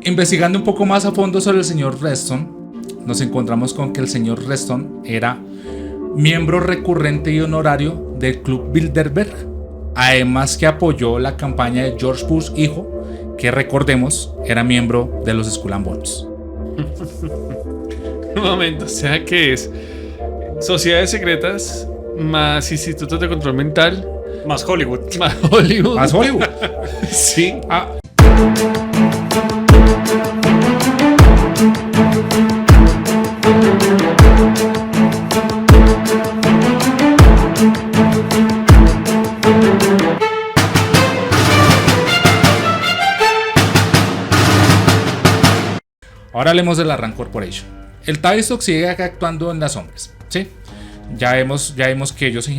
Investigando un poco más a fondo sobre el señor Reston, nos encontramos con que el señor Reston era miembro recurrente y honorario del Club Bilderberg, además que apoyó la campaña de George Bush hijo, que recordemos era miembro de los Skull and Bones. Un momento, o sea que es sociedades secretas más institutos de control mental Más Hollywood. más Hollywood. Más Hollywood. Sí. Ahora hablemos de la Rand Corporation. El Tavistock sigue acá actuando en las sombras, ¿sí? Ya vemos que ellos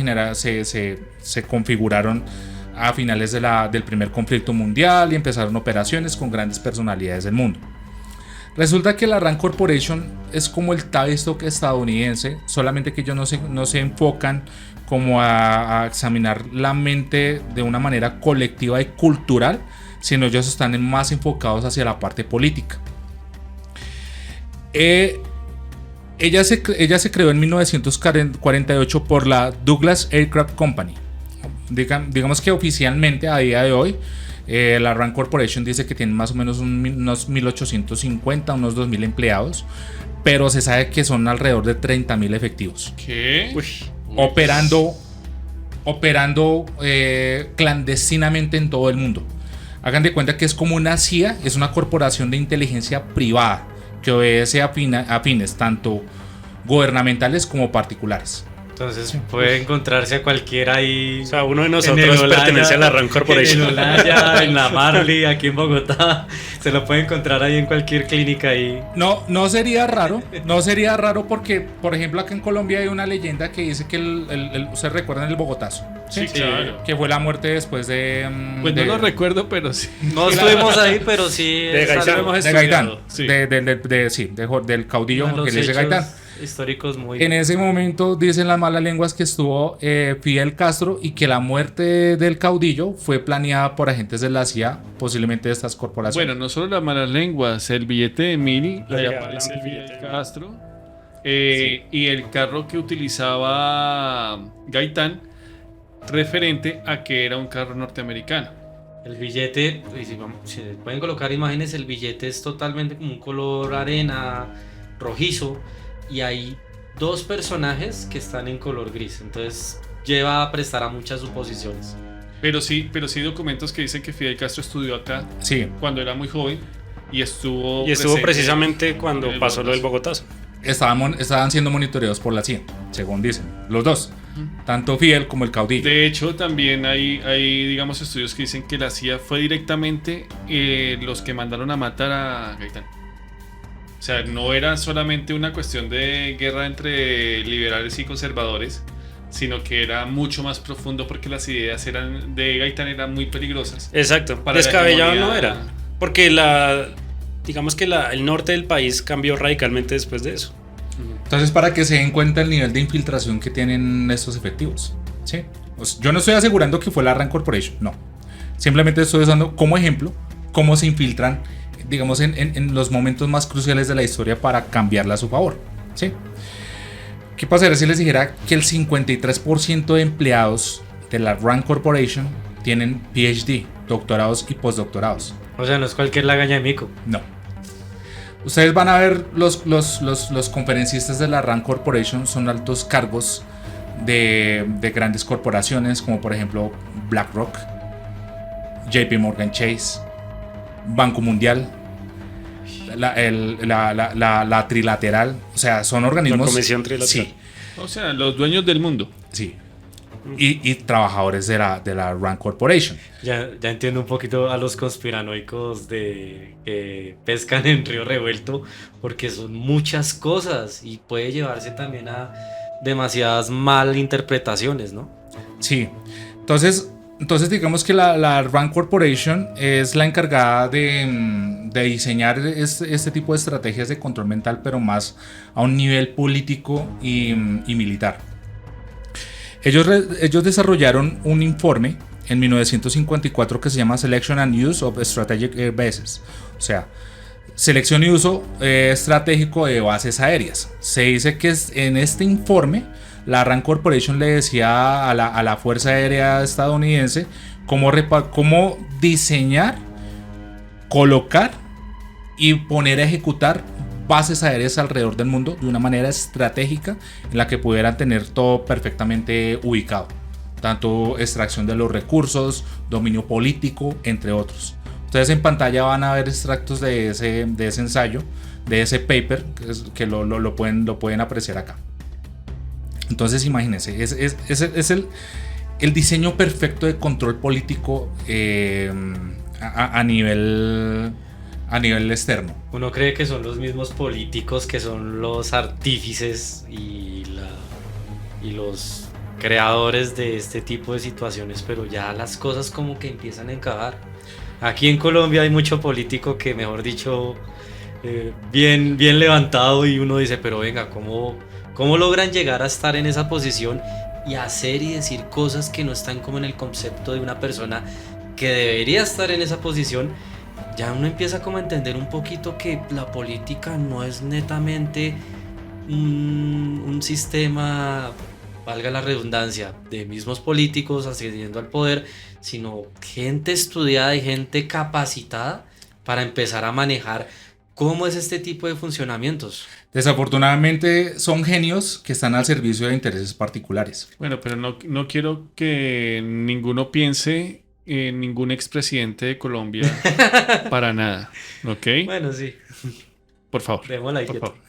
se configuraron a finales del primer conflicto mundial y empezaron operaciones con grandes personalidades del mundo. Resulta que la Rand Corporation es como el Tavistock estadounidense, solamente que ellos no se enfocan como a examinar la mente de una manera colectiva y cultural, sino ellos están más enfocados hacia la parte política. Ella se creó en 1948 por la Douglas Aircraft Company. Digamos que oficialmente a día de hoy la Rand Corporation dice que tiene más o menos unos 1850, unos 2000 empleados, pero se sabe que son alrededor de 30.000 efectivos. ¿Qué? Uy. Operando clandestinamente en todo el mundo. Hagan de cuenta que es como una CIA, es una corporación de inteligencia privada que obedece a fines tanto gubernamentales como particulares. Entonces puede encontrarse a cualquiera ahí. O sea, uno de nosotros pertenece a la Rand Corporation. En Olaya, en la Marley, aquí en Bogotá. Se lo puede encontrar ahí en cualquier clínica ahí. No sería raro. No sería raro porque, por ejemplo, acá en Colombia hay una leyenda que dice que ¿ustedes recuerdan el Bogotazo? Sí, claro. Que fue la muerte después de... Pues no lo recuerdo, pero sí. No estuvimos ahí, pero sí. De Gaitán. De Gaitán. Sí. Del caudillo Uno de Jorge los Eliezer Gaitán. históricos muy. En ese momento dicen las malas lenguas que estuvo Fidel Castro y que la muerte del caudillo fue planeada por agentes de la CIA, posiblemente de estas corporaciones. Bueno, no solo las malas lenguas, el billete de 1000, Ahí allá aparece aparece el billete. Castro, y el carro que utilizaba Gaitán, referente a que era un carro norteamericano. El billete, si pueden colocar imágenes, el billete es totalmente como un color arena, rojizo, y hay dos personajes que están en color gris, entonces lleva a prestar a muchas suposiciones. Pero sí hay documentos que dicen que Fidel Castro estudió acá Sí, cuando era muy joven y estuvo estuvo presente precisamente cuando en el pasó lo del Bogotazo. Bogotazo. estaban siendo monitoreados por la CIA, según dicen, los dos, tanto Fidel como el caudillo. De hecho, también hay digamos estudios que dicen que la CIA fue directamente los que mandaron a matar a Gaitán. O sea, no era solamente una cuestión de guerra entre liberales y conservadores, sino que era mucho más profundo porque las ideas de Gaitán eran muy peligrosas. Exacto. Para la Descabellado hegemonía. no era. Porque digamos que el norte del país cambió radicalmente después de eso. Entonces, para que se den cuenta el nivel de infiltración que tienen estos efectivos, ¿sí? Pues, yo no estoy asegurando que fue la Rand Corporation, no. Simplemente estoy usando como ejemplo cómo se infiltran, digamos, en los momentos más cruciales de la historia para cambiarla a su favor, ¿sí? ¿Qué pasaría si les dijera que el 53% de empleados de la Rand Corporation tienen PhD, doctorados y postdoctorados? O sea, no es cualquier lagaña de mico. No. Ustedes van a ver los conferencistas de la Rand Corporation son altos cargos de grandes corporaciones como por ejemplo BlackRock, JP Morgan Chase, Banco Mundial, la Trilateral, o sea, son organismos... La Comisión Trilateral. Sí, O sea, los dueños del mundo. sí. Y trabajadores de la Rand Corporation. Ya entiendo un poquito a los conspiranoicos de que pescan en río revuelto, porque son muchas cosas y puede llevarse también a demasiadas malinterpretaciones, ¿no? Sí, entonces digamos que la Rand Corporation es la encargada de diseñar este tipo de estrategias de control mental, pero más a un nivel político y militar. Ellos desarrollaron un informe en 1954 que se llama Selection and Use of Strategic Air Bases, o sea, Selección y uso estratégico de bases aéreas. Se dice que en este informe la RAND Corporation le decía a la Fuerza Aérea estadounidense cómo diseñar, colocar y poner a ejecutar bases aéreas alrededor del mundo de una manera estratégica en la que pudieran tener todo perfectamente ubicado, tanto extracción de los recursos, dominio político, entre otros. Ustedes en pantalla van a ver extractos de ese ensayo, de ese paper, que lo pueden apreciar acá. Entonces imagínense, es el diseño perfecto de control político a nivel externo. Uno cree que son los mismos políticos que son los artífices y los creadores de este tipo de situaciones, pero ya las cosas como que empiezan a encajar. Aquí en Colombia hay mucho político que, mejor dicho, bien levantado, y uno dice, pero venga, ¿cómo logran llegar a estar en esa posición y hacer y decir cosas que no están como en el concepto de una persona que debería estar en esa posición? Ya uno empieza como a entender un poquito que la política no es netamente un sistema, valga la redundancia, de mismos políticos accediendo al poder, sino gente estudiada y gente capacitada para empezar a manejar cómo es este tipo de funcionamientos. Desafortunadamente son genios que están al servicio de intereses particulares. Bueno, pero no quiero que ninguno piense en ningún expresidente de Colombia para nada, ¿ok? Bueno, sí. Por favor. Démosla ahí Por quieto. favor.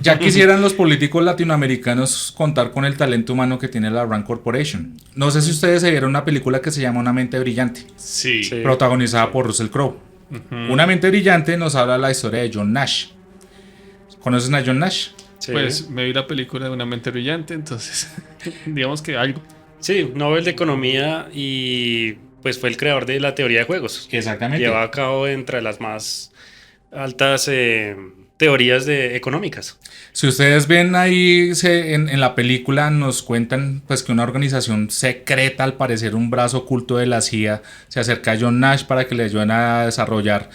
Ya quisieran los políticos latinoamericanos contar con el talento humano que tiene la RAND Corporation. No sé si ustedes se vieron una película que se llama Una mente brillante, Sí. protagonizada por Russell Crowe. Ujú. Una mente brillante nos habla la historia de John Nash. ¿Conocen a John Nash? Sí. Pues me vi la película de Una mente brillante, entonces digamos que algo. Sí, Nobel de Economía, y pues fue el creador de la teoría de juegos. Exactamente. Lleva a cabo entre las más altas teorías económicas. Si ustedes ven ahí en la película, nos cuentan pues que una organización secreta, al parecer un brazo oculto de la CIA, se acerca a John Nash para que le ayuden a desarrollar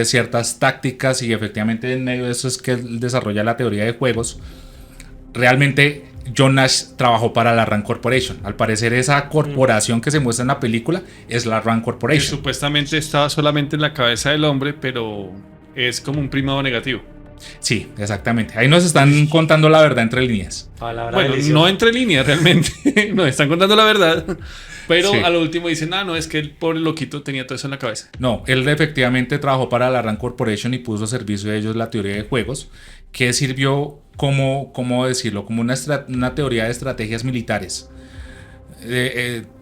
ciertas tácticas, y efectivamente en medio de eso es que él desarrolla la teoría de juegos. Realmente John Nash trabajó para la RAND Corporation. Al parecer esa corporación que se muestra en la película es la RAND Que Corporation. supuestamente estaba solamente en la cabeza del hombre, pero es como un primado negativo. Sí, exactamente. Ahí nos están contando la verdad entre líneas. Palabra Bueno, deliciosa. no entre líneas realmente, nos están contando la verdad, pero Sí. a lo último dicen, no, es que el pobre loquito tenía todo eso en la cabeza. No, él efectivamente trabajó para la RAND Corporation y puso a servicio de ellos la teoría de juegos, que sirvió como, ¿cómo decirlo? Como una teoría de estrategias militares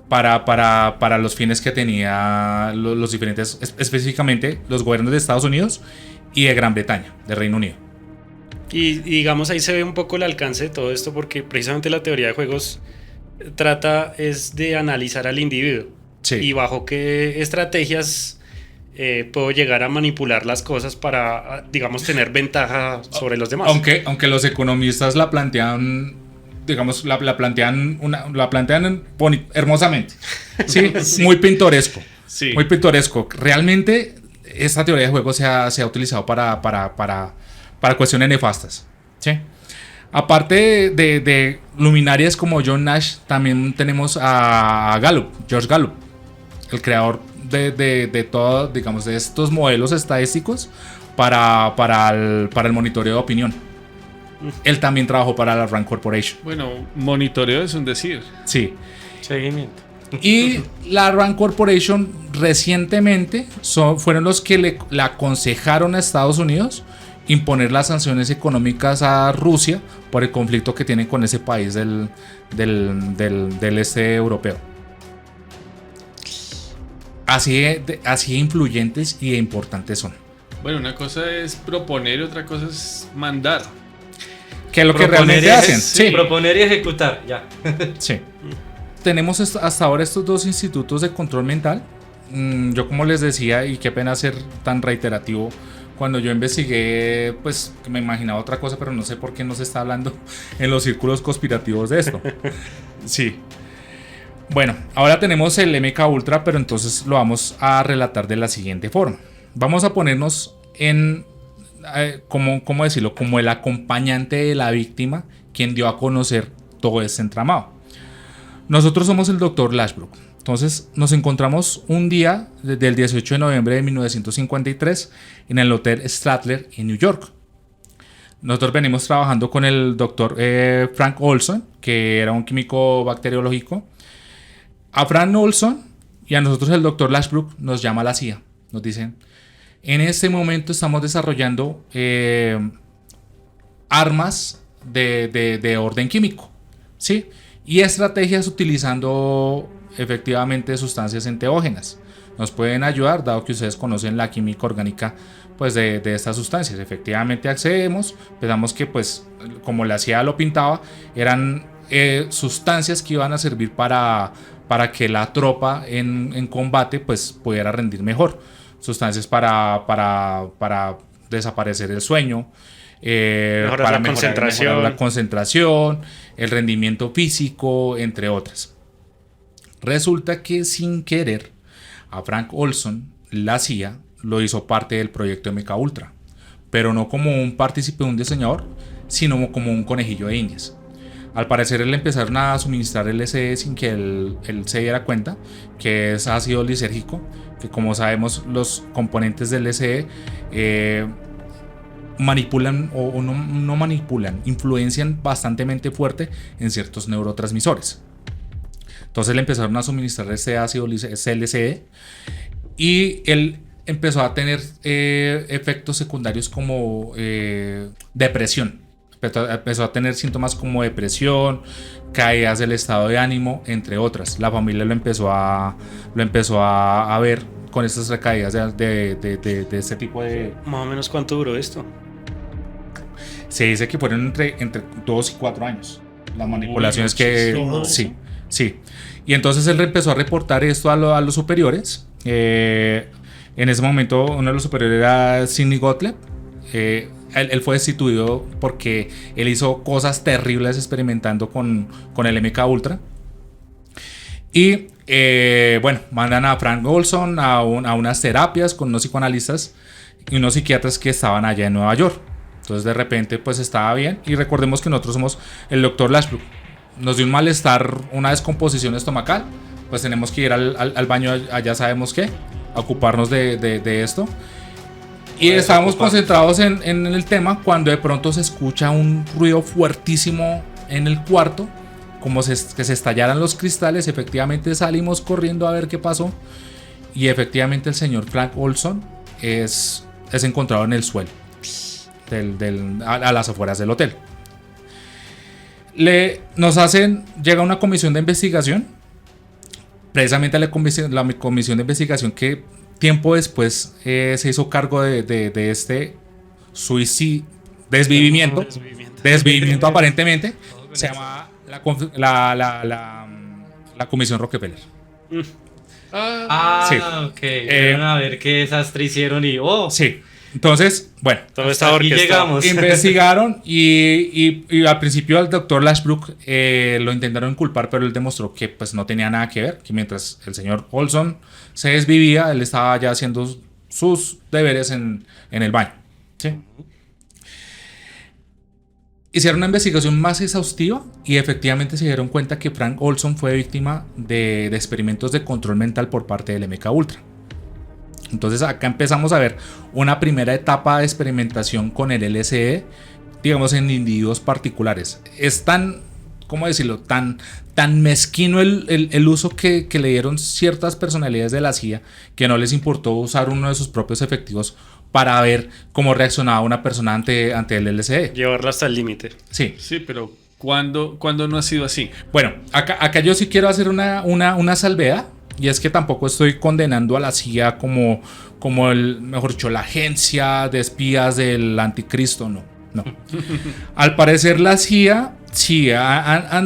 para los fines que tenía los diferentes, específicamente los gobiernos de Estados Unidos y de Gran Bretaña, de Reino Unido. Y digamos, ahí se ve un poco el alcance de todo esto, porque precisamente la teoría de juegos trata es de analizar al individuo Sí. y bajo qué estrategias puedo llegar a manipular las cosas para, digamos, tener ventaja sobre los demás. Aunque los economistas la plantean, digamos, la plantean hermosamente. Sí, Sí. muy pintoresco. Sí. Muy pintoresco. Realmente, esta teoría de juego se ha utilizado para cuestiones nefastas. ¿Sí? Aparte de luminarias como John Nash, también tenemos a George Gallup, el creador de todo, digamos, de estos modelos estadísticos para el monitoreo de opinión. Él también trabajó para la RAND Corporation. Bueno, monitoreo es un decir. Sí. Seguimiento. Y la RAND Corporation recientemente fueron los que le aconsejaron a Estados Unidos imponer las sanciones económicas a Rusia por el conflicto que tienen con ese país del este europeo. Así de influyentes y de importantes son. Bueno, una cosa es proponer y otra cosa es mandar. Que es lo que Proponer realmente y hacen. sí. Sí, Proponer y ejecutar, ya. sí. Tenemos hasta ahora estos dos institutos de control mental. Yo, como les decía, y qué pena ser tan reiterativo, cuando yo investigué, pues me imaginaba otra cosa, pero no sé por qué no se está hablando en los círculos conspirativos de esto. Sí. Bueno, ahora tenemos el MK Ultra, pero entonces lo vamos a relatar de la siguiente forma. vamos a ponernos en, ¿cómo decirlo? Como el acompañante de la víctima, quien dio a conocer todo este entramado. Nosotros somos el Dr. Lashbrook. Entonces nos encontramos un día del 18 de noviembre de 1953 en el Hotel Statler en New York. Nosotros venimos trabajando con el doctor Frank Olson, que era un químico bacteriológico. A Frank Olson y a nosotros el doctor Lashbrook nos llama la CIA. Nos dicen, en este momento estamos desarrollando armas de orden químico, ¿sí? Y estrategias utilizando efectivamente sustancias enteógenas. Nos pueden ayudar, dado que ustedes conocen la química orgánica pues de estas sustancias. Efectivamente accedemos, pensamos que pues como la CIA lo pintaba, eran sustancias que iban a servir para que la tropa en combate pues pudiera rendir mejor. Sustancias para desaparecer el sueño, para mejorar la concentración, el rendimiento físico, entre otras. Resulta que sin querer a Frank Olson, la CIA, lo hizo parte del proyecto MKUltra, pero no como un partícipe, un diseñador, sino como un conejillo de indias. Al parecer le empezaron a suministrar LSD sin que él se diera cuenta, que es ácido lisérgico, que como sabemos los componentes del LSD manipulan o no manipulan, influencian bastante fuerte en ciertos neurotransmisores. Entonces le empezaron a suministrar este ácido LSD y él empezó a tener efectos secundarios como depresión. Empezó a tener síntomas como depresión, caídas del estado de ánimo, entre otras. La familia lo empezó a ver con estas recaídas de este tipo de... Más o menos, ¿cuánto duró esto? Se dice que fueron entre 2 y 4 años. Las manipulaciones Sí. Y entonces él empezó a reportar esto a los superiores. En ese momento uno de los superiores era Sidney Gottlieb. Él fue destituido porque él hizo cosas terribles experimentando con el MKUltra. Y mandan a Frank Olson a unas terapias con unos psicoanalistas y unos psiquiatras que estaban allá en Nueva York. Entonces de repente pues estaba bien. Y recordemos que nosotros somos el Dr. Lashbrook. Nos dio un malestar, una descomposición estomacal, pues tenemos que ir al baño, allá sabemos qué, a ocuparnos de esto. Y estábamos concentrados en el tema cuando de pronto se escucha un ruido fuertísimo en el cuarto, como que se estallaran los cristales. Efectivamente salimos corriendo a ver qué pasó y efectivamente el señor Frank Olson es encontrado en el suelo a las afueras del hotel. Llega una comisión de investigación, precisamente la comisión de investigación que tiempo después se hizo cargo de este desvivimiento aparentemente, se llama la comisión Rockefeller. Sí. Ok. A ver qué desastre hicieron y sí. Entonces, bueno, todo está llegamos. Investigaron y al principio al doctor Lashbrook lo intentaron inculpar, pero él demostró que pues no tenía nada que ver, que mientras el señor Olson se desvivía, él estaba ya haciendo sus deberes en el baño, ¿sí? Hicieron una investigación más exhaustiva y efectivamente se dieron cuenta que Frank Olson fue víctima de experimentos de control mental por parte del MKUltra. Entonces acá empezamos a ver una primera etapa de experimentación con el LSD, digamos en individuos particulares. Es tan, ¿cómo decirlo? Tan mezquino el uso que le dieron ciertas personalidades de la CIA que no les importó usar uno de sus propios efectivos para ver cómo reaccionaba una persona ante el LSD. Llevarla hasta el límite. Sí. Sí, pero ¿cuándo no ha sido así? Bueno, acá yo sí quiero hacer una salvedad. Y es que tampoco estoy condenando a la CIA como mejor dicho, la agencia de espías del anticristo, no. Al parecer la CIA, sí,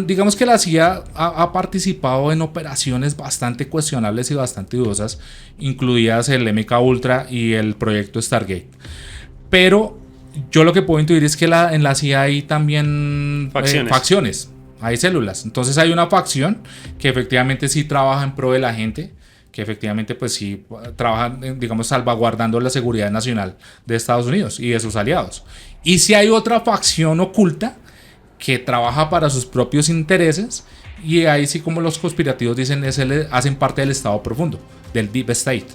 digamos que la CIA ha participado en operaciones bastante cuestionables y bastante dudosas, incluidas el MKUltra y el proyecto Stargate. Pero yo lo que puedo intuir es que en la CIA hay también facciones. Hay células. Entonces hay una facción que efectivamente sí trabaja en pro de la gente, que efectivamente pues sí trabajan, digamos, salvaguardando la seguridad nacional de Estados Unidos y de sus aliados. Y si hay otra facción oculta que trabaja para sus propios intereses, y ahí sí, como los conspirativos dicen, hacen parte del Estado profundo, del Deep State.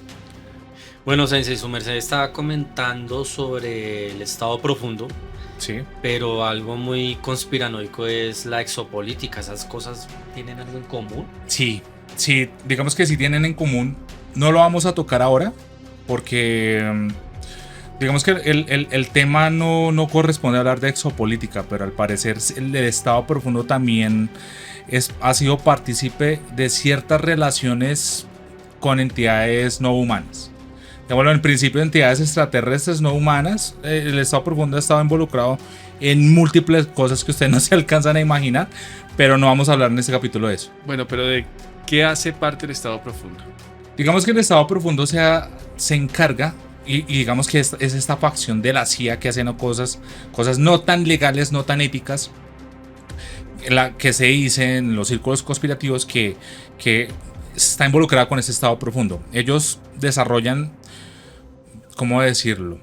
Bueno, Sensei, su merced estaba comentando sobre el estado profundo, Sí. pero algo muy conspiranoico es la exopolítica. ¿Esas cosas tienen algo en común? Sí, sí, digamos que sí tienen en común. No lo vamos a tocar ahora porque digamos que el tema no corresponde a hablar de exopolítica, pero al parecer el Estado profundo también ha sido partícipe de ciertas relaciones con entidades no humanas. Bueno, en principio entidades extraterrestres no humanas, el Estado profundo ha estado involucrado en múltiples cosas que ustedes no se alcanzan a imaginar, pero no vamos a hablar en este capítulo de eso. Bueno, pero ¿de qué hace parte el estado profundo? Digamos que el Estado profundo se encarga, y digamos que es esta facción de la CIA que hacen cosas no tan legales, no tan éticas, que se dice en los círculos conspirativos que está involucrada con ese Estado profundo. Ellos desarrollan, ¿cómo decirlo?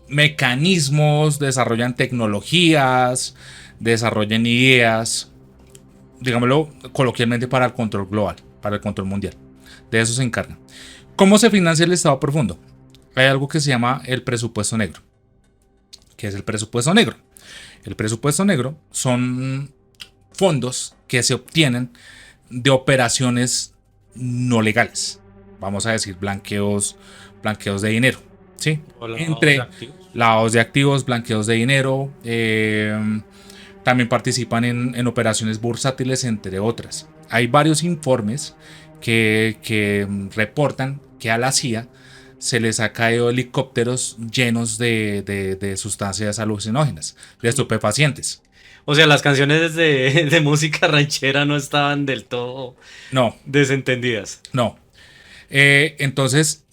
Mecanismos, desarrollan tecnologías, desarrollan ideas, digámoslo coloquialmente, para el control global, para el control mundial. De eso se encargan. ¿Cómo se financia el Estado profundo? Hay algo que se llama el presupuesto negro. ¿Qué es el presupuesto negro? El presupuesto negro son fondos que se obtienen de operaciones no legales. Vamos a decir blanqueos de dinero, ¿sí? Entre lavados de activos, blanqueos de dinero, también participan en operaciones bursátiles, entre otras. Hay varios informes que reportan que a la CIA se les ha caído helicópteros llenos de sustancias alucinógenas, de estupefacientes. O sea, las canciones de música ranchera no estaban del todo desentendidas. No. Entonces,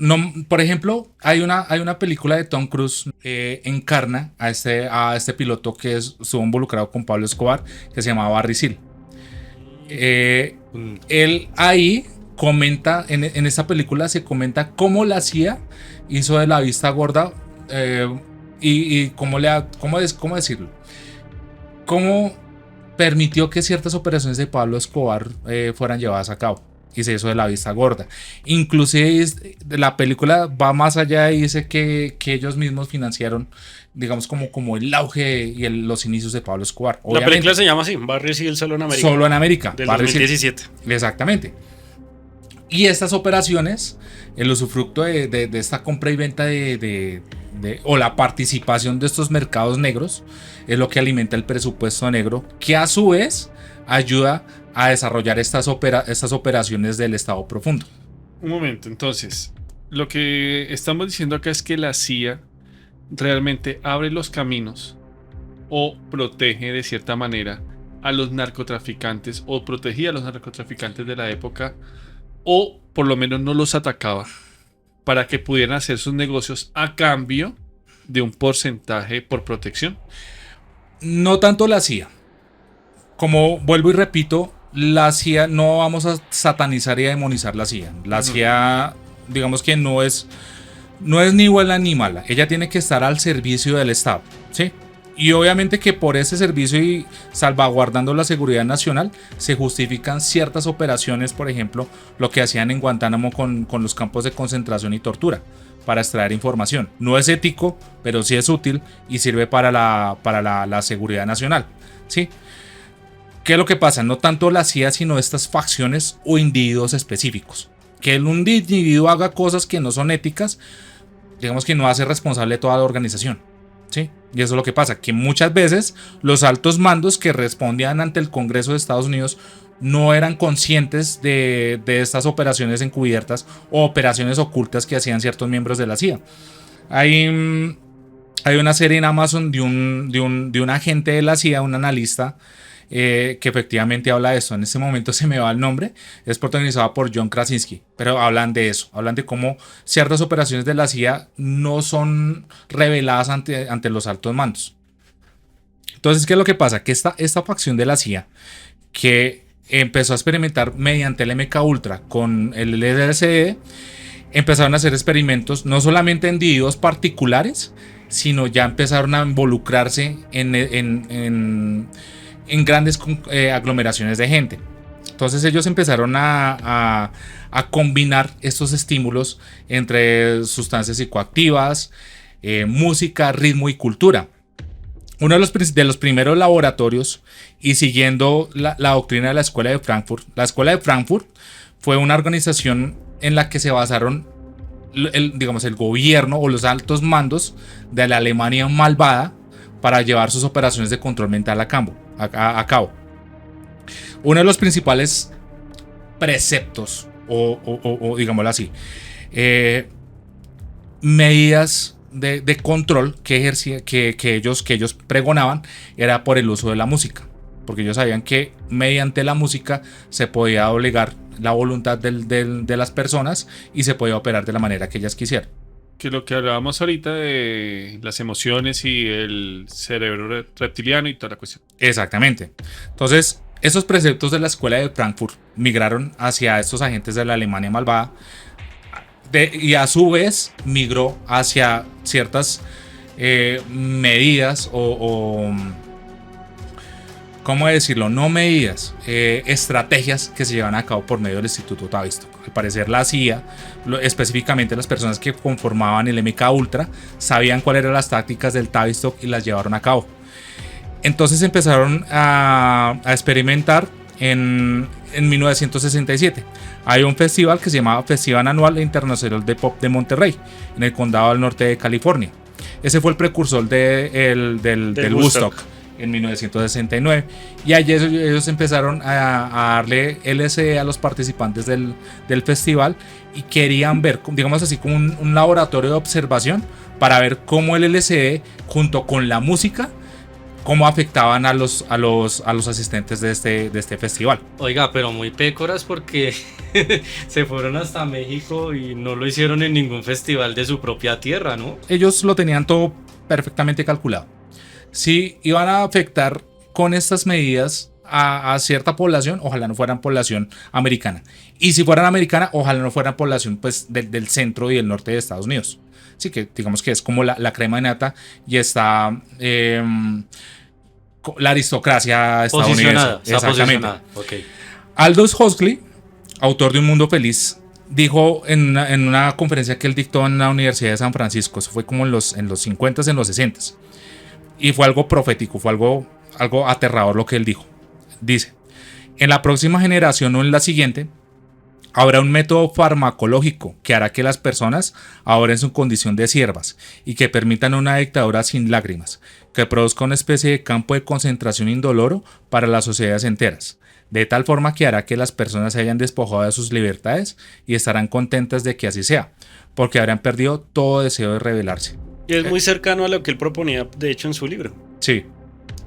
por ejemplo, hay una película de Tom Cruise, encarna a este piloto que estuvo involucrado con Pablo Escobar, que se llamaba Barry Seal. Él ahí comenta, en esta película se comenta cómo la CIA hizo de la vista gorda, y cómo decirlo, cómo permitió que ciertas operaciones de Pablo Escobar fueran llevadas a cabo, y se hizo de la vista gorda. Inclusive la película va más allá y dice que ellos mismos financiaron, digamos, como el auge y los inicios de Pablo Escobar. La película se llama así, Barry Seal Solo en América. Solo en América. Del 2017. Exactamente. Y estas operaciones, el usufructo de esta compra y venta o la participación de estos mercados negros, es lo que alimenta el presupuesto negro, que a su vez ayuda a desarrollar estas operaciones del Estado profundo. Un momento, entonces, lo que estamos diciendo acá es que la CIA realmente abre los caminos o protege de cierta manera a los narcotraficantes, o protegía a los narcotraficantes de la época, o por lo menos no los atacaba, para que pudieran hacer sus negocios a cambio de un porcentaje por protección. No tanto la CIA. Como vuelvo y repito, la CIA, no vamos a satanizar y a demonizar la CIA. La CIA, digamos que no es ni buena ni mala. Ella tiene que estar al servicio del Estado, ¿sí? Y obviamente que por ese servicio y salvaguardando la seguridad nacional se justifican ciertas operaciones, por ejemplo, lo que hacían en Guantánamo con los campos de concentración y tortura para extraer información. No es ético, pero sí es útil y sirve para la seguridad nacional, ¿sí? ¿Qué es lo que pasa? No tanto la CIA, sino estas facciones o individuos específicos. Que un individuo haga cosas que no son éticas, digamos que no hace responsable toda la organización, ¿sí? Y eso es lo que pasa, que muchas veces los altos mandos que respondían ante el Congreso de Estados Unidos no eran conscientes de estas operaciones encubiertas o operaciones ocultas que hacían ciertos miembros de la CIA. Hay una serie en Amazon de un agente de la CIA, un analista, que efectivamente habla de eso. En este momento se me va el nombre. Es protagonizada por John Krasinski, pero hablan de eso, hablan de cómo ciertas operaciones de la CIA no son reveladas ante los altos mandos. Entonces, ¿qué es lo que pasa? Que esta facción de la CIA, que empezó a experimentar mediante el MK Ultra con el LSD. Empezaron a hacer experimentos no solamente en individuos particulares, sino ya empezaron a involucrarse en grandes aglomeraciones de gente. Entonces ellos empezaron a combinar estos estímulos entre sustancias psicoactivas, música, ritmo y cultura. Uno de los primeros laboratorios, y siguiendo la doctrina de la Escuela de Frankfurt fue una organización en la que se basaron el gobierno o los altos mandos de la Alemania malvada para llevar sus operaciones de control mental a cabo. Uno de los principales preceptos o digámoslo así, medidas de control que ellos pregonaban era por el uso de la música, porque ellos sabían que mediante la música se podía doblegar la voluntad de las personas y se podía operar de la manera que ellas quisieran. Que lo que hablábamos ahorita de las emociones y el cerebro reptiliano y toda la cuestión. Exactamente. Entonces, esos preceptos de la Escuela de Frankfurt migraron hacia estos agentes de la Alemania malvada, y a su vez migró hacia ciertas medidas o ¿cómo decirlo? No medidas, estrategias que se llevan a cabo por medio del Instituto Tavistock. Al parecer la CIA, específicamente las personas que conformaban el MK Ultra, sabían cuáles eran las tácticas del Tavistock y las llevaron a cabo. Entonces empezaron a experimentar en 1967. Hay un festival que se llamaba Festival Anual Internacional de Pop de Monterrey, en el condado del norte de California. Ese fue el precursor del Woodstock en 1969. Y allí ellos empezaron a darle LSD a los participantes del festival y querían ver, digamos así, como un laboratorio de observación para ver cómo el LSD junto con la música, cómo afectaban a los asistentes de este festival. Oiga, pero muy pécoras porque se fueron hasta México y no lo hicieron en ningún festival de su propia tierra, ¿no? Ellos lo tenían todo perfectamente calculado. Si iban a afectar con estas medidas a cierta población, ojalá no fueran población americana. Y si fueran americana, ojalá no fueran población pues, del centro y del norte de Estados Unidos. Así que digamos que es como la crema de nata y está la aristocracia estadounidense. Exactamente. Okay. Aldous Huxley, autor de Un Mundo Feliz, dijo en una conferencia que él dictó en la Universidad de San Francisco, eso fue como en los 50s, en los 60s, y fue algo profético, fue algo aterrador lo que él dijo. Dice: en la próxima generación o en la siguiente, habrá un método farmacológico que hará que las personas ahora en su condición de siervas y que permitan una dictadura sin lágrimas, que produzca una especie de campo de concentración indoloro para las sociedades enteras, de tal forma que hará que las personas se hayan despojado de sus libertades y estarán contentas de que así sea, porque habrán perdido todo deseo de rebelarse. Y es muy cercano a lo que él proponía, de hecho, en su libro. Sí.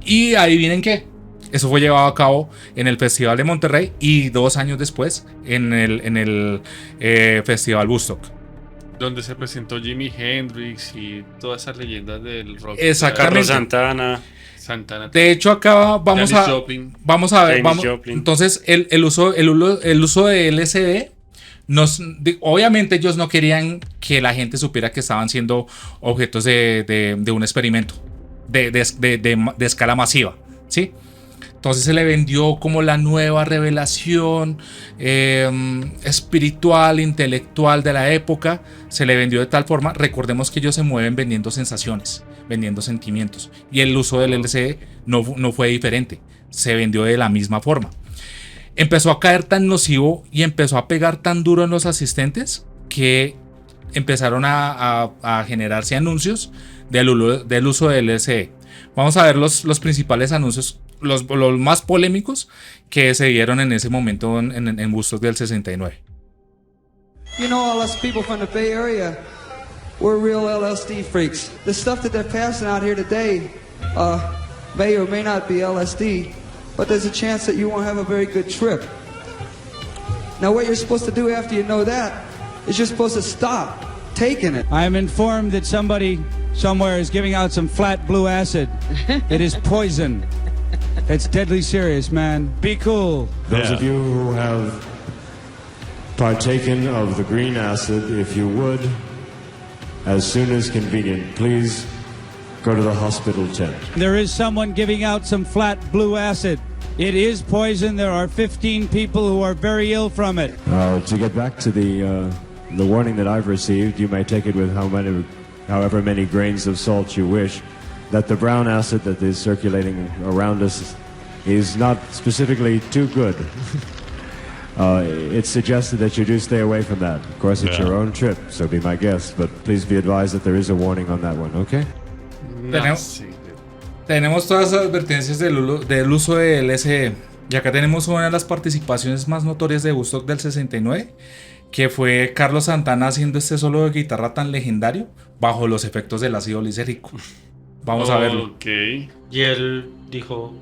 Y adivinen qué. Eso fue llevado a cabo en el Festival de Monterrey y 2 años después en el Festival Woodstock, donde se presentó Jimi Hendrix y todas esas leyendas del rock. Exactamente. Carlos Santana. De hecho, acá vamos a ver. Entonces, el uso de LSD, obviamente ellos no querían que la gente supiera que estaban siendo objetos de un experimento de escala masiva, ¿sí? Entonces se le vendió como la nueva revelación espiritual, intelectual de la época. Se le vendió de tal forma. Recordemos que ellos se mueven vendiendo sensaciones, vendiendo sentimientos. Y el uso del LSD no fue diferente. Se vendió de la misma forma. Empezó a caer tan nocivo y empezó a pegar tan duro en los asistentes que empezaron a generarse anuncios del uso del LSD. Vamos a ver los principales anuncios, los más polémicos que se dieron en ese momento en Woodstock del 69. You know, all us people from the Bay Area, we're real LSD freaks. The stuff that they're passing out here today may or may not be LSD, but there's a chance that you won't have a very good trip. Now what you're supposed to do after you know that is you're supposed to stop taking it. I am informed that somebody somewhere is giving out some flat blue acid. It is poison. It's deadly serious, man. Be cool. Those of you who have partaken of the green acid, if you would, as soon as convenient, please go to the hospital tent. There is someone giving out some flat blue acid. It is poison. There are 15 people who are very ill from it. To get back to the warning that I've received, you may take it with however many grains of salt you wish, that the brown acid that is circulating around us is not specifically too good. It's suggested that you do stay away from that. Of course, it's your own trip, so be my guest, but please be advised that there is a warning on that one, okay? Tenemos todas las advertencias del uso de LSD. Y acá tenemos una de las participaciones más notorias de Woodstock del 69, que fue Carlos Santana haciendo este solo de guitarra tan legendario bajo los efectos del ácido lisérgico. Vamos a verlo. Ok. Y él dijo...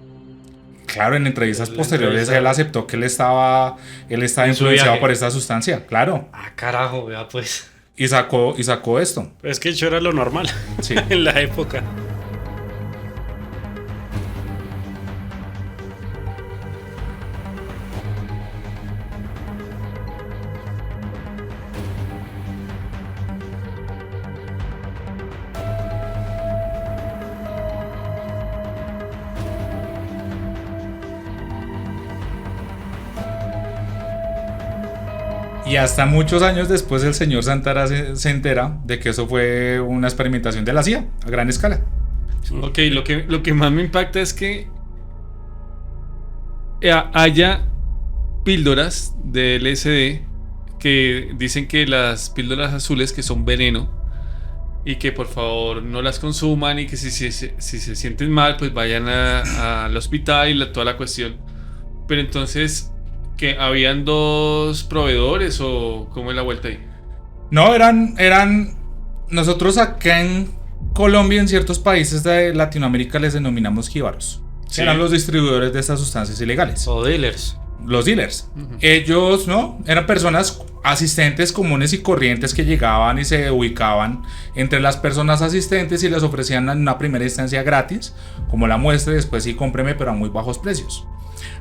Claro, en entrevistas posteriores él aceptó que él estaba influenciado por esta sustancia, claro. Ah, carajo, vea pues. Y sacó esto. Es que eso era lo normal Sí. en la época. Y hasta muchos años después el señor Santana se entera de que eso fue una experimentación de la CIA a gran escala. Ok, lo que más me impacta es que haya píldoras de LSD que dicen que las píldoras azules que son veneno y que por favor no las consuman y que si se sienten mal pues vayan al hospital y toda la cuestión. Pero entonces, ¿que habían dos proveedores o cómo es la vuelta ahí? No, eran nosotros acá en Colombia, en ciertos países de Latinoamérica les denominamos jíbaros. Sí. Eran los distribuidores de estas sustancias ilegales. O dealers. Los dealers. Ellos, ¿no? Eran personas asistentes comunes y corrientes que llegaban y se ubicaban entre las personas asistentes y les ofrecían en una primera instancia gratis, como la muestra, y después sí cómpreme, pero a muy bajos precios.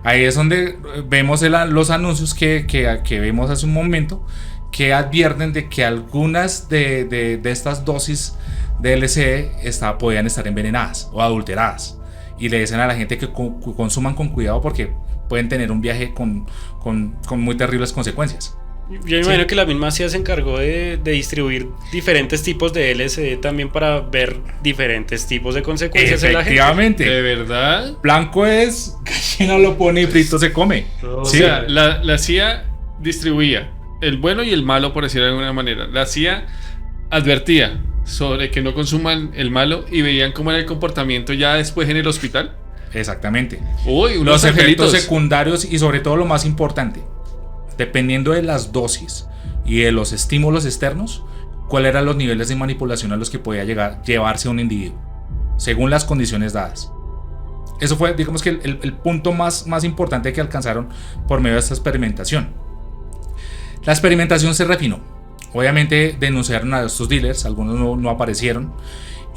Ahí es donde vemos los anuncios que vemos hace un momento, que advierten de que algunas de estas dosis de LSD podían estar envenenadas o adulteradas. Y le dicen a la gente que consuman con cuidado porque pueden tener un viaje con muy terribles consecuencias. Yo me imagino que la misma CIA se encargó de distribuir diferentes tipos de LSD también para ver diferentes tipos de consecuencias en la gente. Efectivamente. ¿De verdad? Blanco es, gallina lo pone y frito se come. O Sí. sea, la CIA distribuía el bueno y el malo, por decirlo de alguna manera. La CIA advertía sobre que no consuman el malo y veían cómo era el comportamiento ya después en el hospital. Exactamente. Uy, unos Los efectos angelitos. secundarios y sobre todo lo más importante, dependiendo de las dosis y de los estímulos externos, cuáles eran los niveles de manipulación a los que podía llevarse un individuo, según las condiciones dadas. Eso fue, digamos que el punto más importante que alcanzaron por medio de esta experimentación. La experimentación se refinó. Obviamente denunciaron a estos dealers, algunos no aparecieron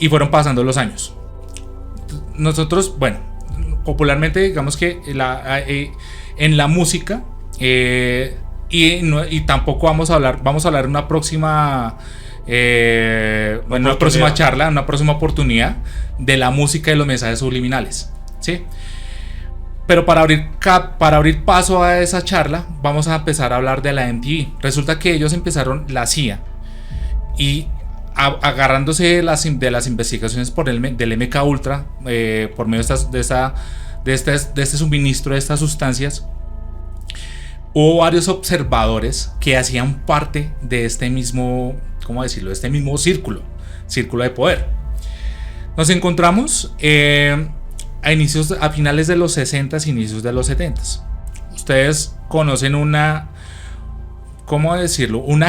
y fueron pasando los años. Nosotros, bueno, popularmente digamos que en la música y tampoco vamos a hablar en una próxima charla, en una próxima oportunidad de la música y los mensajes subliminales, ¿sí? Pero para abrir paso a esa charla vamos a empezar a hablar de la MTV. Resulta que ellos empezaron, la CIA, y agarrándose de las investigaciones del MK Ultra, por medio de este suministro de estas sustancias, hubo varios observadores que hacían parte de este mismo, ¿cómo decirlo?, de este mismo círculo de poder. Nos encontramos a finales de los 60s, inicios de los 70s. Ustedes conocen una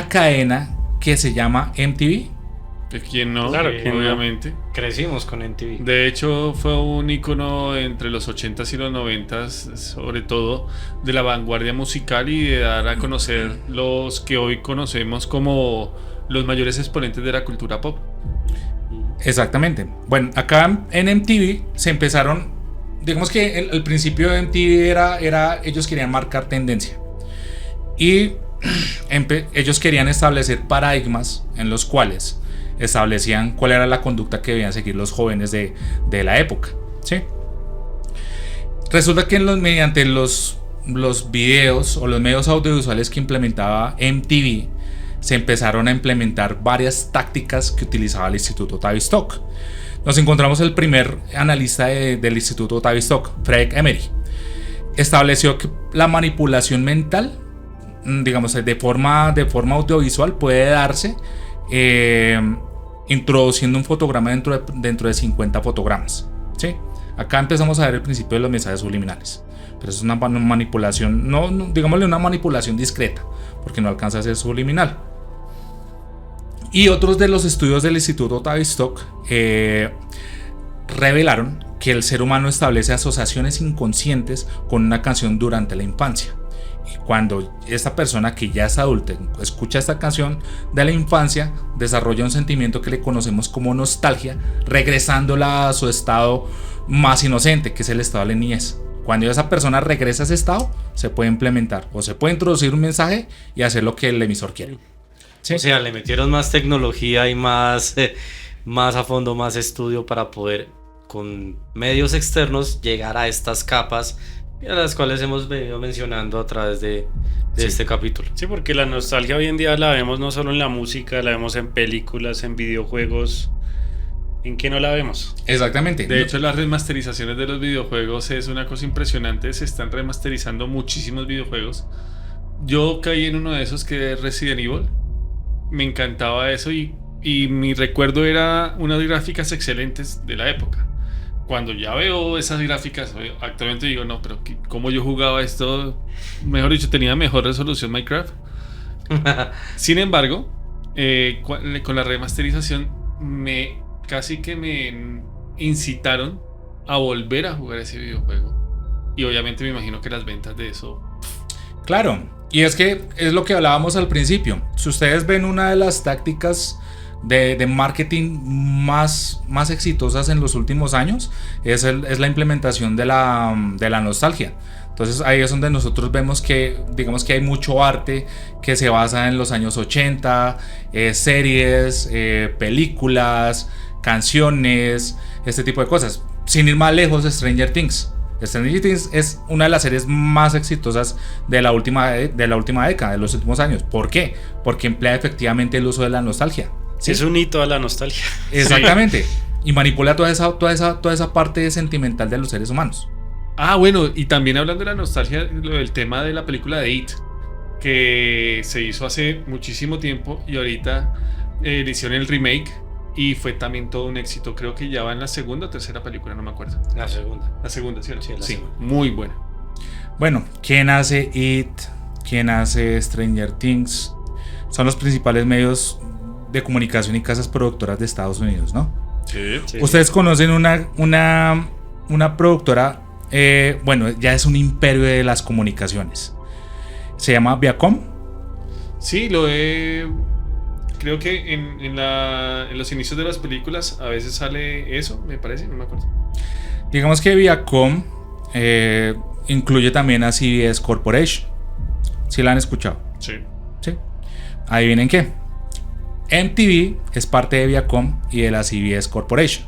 cadena que se llama MTV. ¿De quién no? Claro, ¿quién no? Obviamente. Crecimos con MTV. De hecho, fue un icono entre los 80s y los 90s, sobre todo de la vanguardia musical y de dar a conocer los que hoy conocemos como los mayores exponentes de la cultura pop. Exactamente. Bueno, acá en MTV se empezaron digamos que el principio de MTV era ellos querían marcar tendencia y ellos querían establecer paradigmas en los cuales establecían cuál era la conducta que debían seguir los jóvenes de la época, ¿sí? Resulta que mediante los videos o los medios audiovisuales que implementaba MTV, se empezaron a implementar varias tácticas que utilizaba el Instituto Tavistock. Nos encontramos el primer analista del Instituto Tavistock, Frederick Emery. Estableció que la manipulación mental, digamos, de forma audiovisual puede darse introduciendo un fotograma dentro de 50 fotogramas, ¿sí? Acá empezamos a ver el principio de los mensajes subliminales. Pero es una manipulación, no digámosle una manipulación discreta, porque no alcanza a ser subliminal. Y otros de los estudios del Instituto Tavistock revelaron que el ser humano establece asociaciones inconscientes con una canción durante la infancia. Y cuando esta persona que ya es adulta escucha esta canción de la infancia, desarrolla un sentimiento que le conocemos como nostalgia, regresándola a su estado más inocente, que es el estado de la niñez. Cuando esa persona regresa a ese estado, se puede implementar o se puede introducir un mensaje y hacer lo que el emisor quiere. ¿Sí? O sea, le metieron más tecnología y más a fondo, más estudio para poder, con medios externos, llegar a estas capas a las cuales hemos venido mencionando a través de este capítulo. Sí, porque la nostalgia hoy en día la vemos no solo en la música, la vemos en películas, en videojuegos. ¿En qué no la vemos? Exactamente. De hecho, las remasterizaciones de los videojuegos es una cosa impresionante. Se están remasterizando muchísimos videojuegos. Yo caí en uno de esos, que es Resident Evil. Me encantaba eso y mi recuerdo era unas gráficas excelentes de la época. Cuando ya veo esas gráficas, actualmente digo, no, pero ¿cómo yo jugaba esto? Mejor dicho, tenía mejor resolución Minecraft. Sin embargo, con la remasterización casi que me incitaron a volver a jugar ese videojuego. Y obviamente me imagino que las ventas de eso... Claro, y es que es lo que hablábamos al principio. Si ustedes ven una de las tácticas de marketing más exitosas en los últimos años, es la implementación de la nostalgia. Entonces ahí es donde nosotros vemos que, digamos, que hay mucho arte que se basa en los años 80, series, películas, canciones, este tipo de cosas. Sin ir más lejos, Stranger Things. Stranger Things es una de las series más exitosas de la última década, de los últimos años. ¿Por qué? Porque emplea efectivamente el uso de la nostalgia. ¿Sí? Es un hito a la nostalgia. Exactamente. Y manipula toda esa parte sentimental de los seres humanos. Ah, bueno, y también hablando de la nostalgia, el tema de la película de It, que se hizo hace muchísimo tiempo y ahorita le hicieron el remake y fue también todo un éxito. Creo que ya va en la segunda o tercera película, no me acuerdo. La segunda. La segunda, ¿sí? Sí, la segunda. Muy buena. Bueno, ¿quién hace It? ¿Quién hace Stranger Things? Son los principales medios de comunicación y casas productoras de Estados Unidos, ¿no? Sí. Ustedes conocen una productora, bueno, ya es un imperio de las comunicaciones. Se llama Viacom. Sí, creo que en los inicios de las películas a veces sale eso, me parece, no me acuerdo. Digamos que Viacom incluye también a CBS Corporation. ¿Sí la han escuchado? Sí. Sí. ¿Adivinen qué? MTV es parte de Viacom y de la CBS Corporation.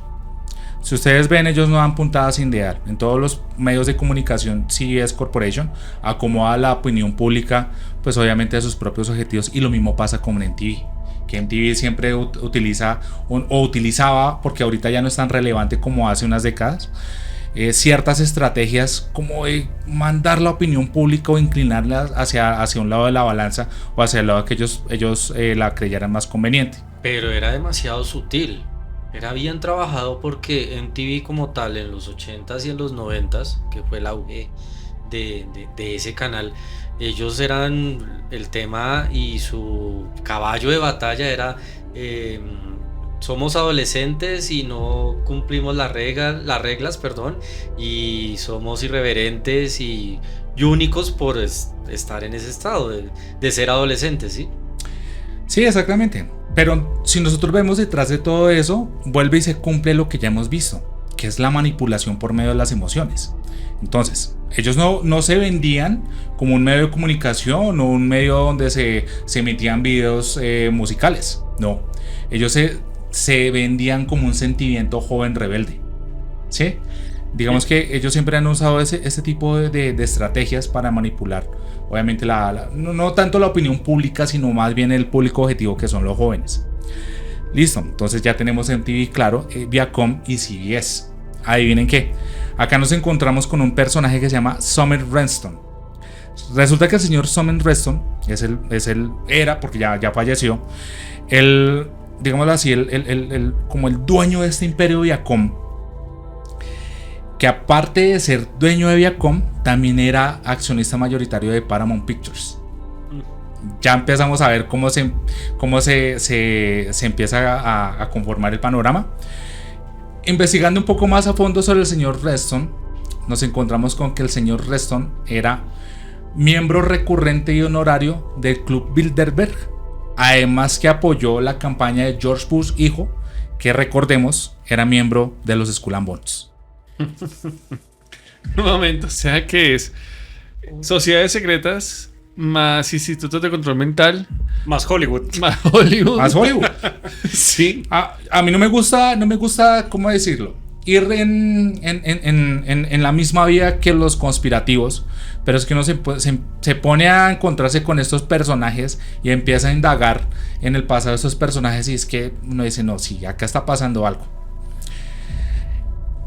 Si ustedes ven, ellos no dan puntadas sin dedo. En todos los medios de comunicación, CBS Corporation acomoda la opinión pública, pues obviamente a sus propios objetivos, y lo mismo pasa con MTV. Que MTV siempre utilizaba, porque ahorita ya no es tan relevante como hace unas décadas, ciertas estrategias como de mandar la opinión pública o inclinarla hacia un lado de la balanza o hacia el lado que ellos la creyeran más conveniente. Pero era demasiado sutil, era bien trabajado, porque MTV como tal en los 80s y en los 90s, que fue el auge de ese canal, ellos eran el tema y su caballo de batalla era somos adolescentes y no cumplimos las reglas, y somos irreverentes y únicos por estar en ese estado de ser adolescentes, ¿sí? Sí, exactamente. Pero si nosotros vemos detrás de todo eso, vuelve y se cumple lo que ya hemos visto, que que es la manipulación por medio de las emociones. Entonces, ellos no se vendían como un medio de comunicación o un medio donde se emitían videos musicales. No, ellos se vendían como un sentimiento joven rebelde. ¿Sí? Digamos que ellos siempre han usado ese tipo de estrategias para manipular, obviamente, no tanto la opinión pública, sino más bien el público objetivo, que son los jóvenes. Listo, entonces ya tenemos MTV, claro, Viacom y CBS. Adivinen qué, acá nos encontramos con un personaje que se llama Sumner Redstone. Resulta que el señor Sumner Redstone era, porque ya falleció, digámoslo así, como el dueño de este imperio Viacom, que aparte de ser dueño de Viacom, también era accionista mayoritario de Paramount Pictures. Ya empezamos a ver cómo se empieza a conformar el panorama. Investigando un poco más a fondo sobre el señor Redstone, nos encontramos con que el señor Redstone era miembro recurrente y honorario del Club Bilderberg, además que apoyó la campaña de George Bush hijo, que recordemos era miembro de los Skull and Bones. Un momento, o sea que es sociedades secretas más institutos de control mental Más Hollywood. más Hollywood. Más Hollywood. Sí. A mí no me gusta, ¿cómo decirlo? Ir en la misma vía que los conspirativos, pero es que uno se pone a encontrarse con estos personajes y empieza a indagar en el pasado de estos personajes, y es que uno dice, no, sí, acá está pasando algo.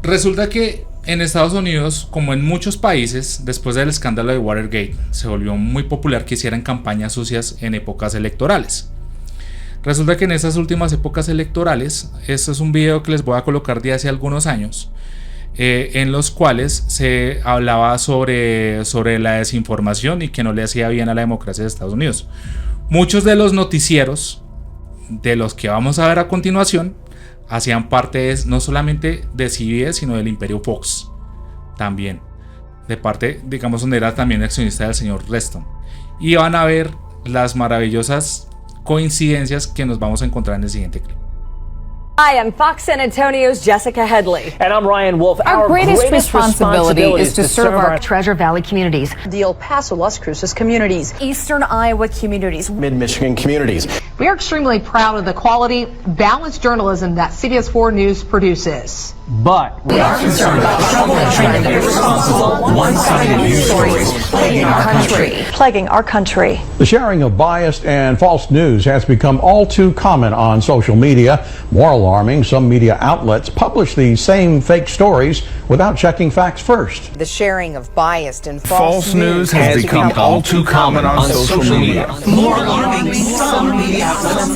Resulta que en Estados Unidos, como en muchos países, después del escándalo de Watergate, se volvió muy popular que hicieran campañas sucias en épocas electorales. Resulta que en esas últimas épocas electorales, esto es un video que les voy a colocar de hace algunos años, en los cuales se hablaba sobre la desinformación y que no le hacía bien a la democracia de Estados Unidos. Muchos de los noticieros de los que vamos a ver a continuación hacían parte no solamente de CBS, sino del Imperio Fox también, de parte, digamos, donde era también accionista del señor Redstone. Y van a ver las maravillosas coincidencias que nos vamos a encontrar en el siguiente clip. Hi, I'm Fox San Antonio's Jessica Headley. And I'm Ryan Wolf. Our greatest responsibility is to serve our Treasure Valley communities, the El Paso, Las Cruces communities, Eastern Iowa communities, Mid-Michigan communities. We are extremely proud of the quality, balanced journalism that CBS 4 News produces. But we are concerned about troubling and irresponsible, one-sided news stories plaguing our country. The sharing of biased and false news has become all too common on social media. More alarming, some media outlets publish these same fake stories without checking facts first. The sharing of biased and false news has become all too common on social media. More alarming, some media outlets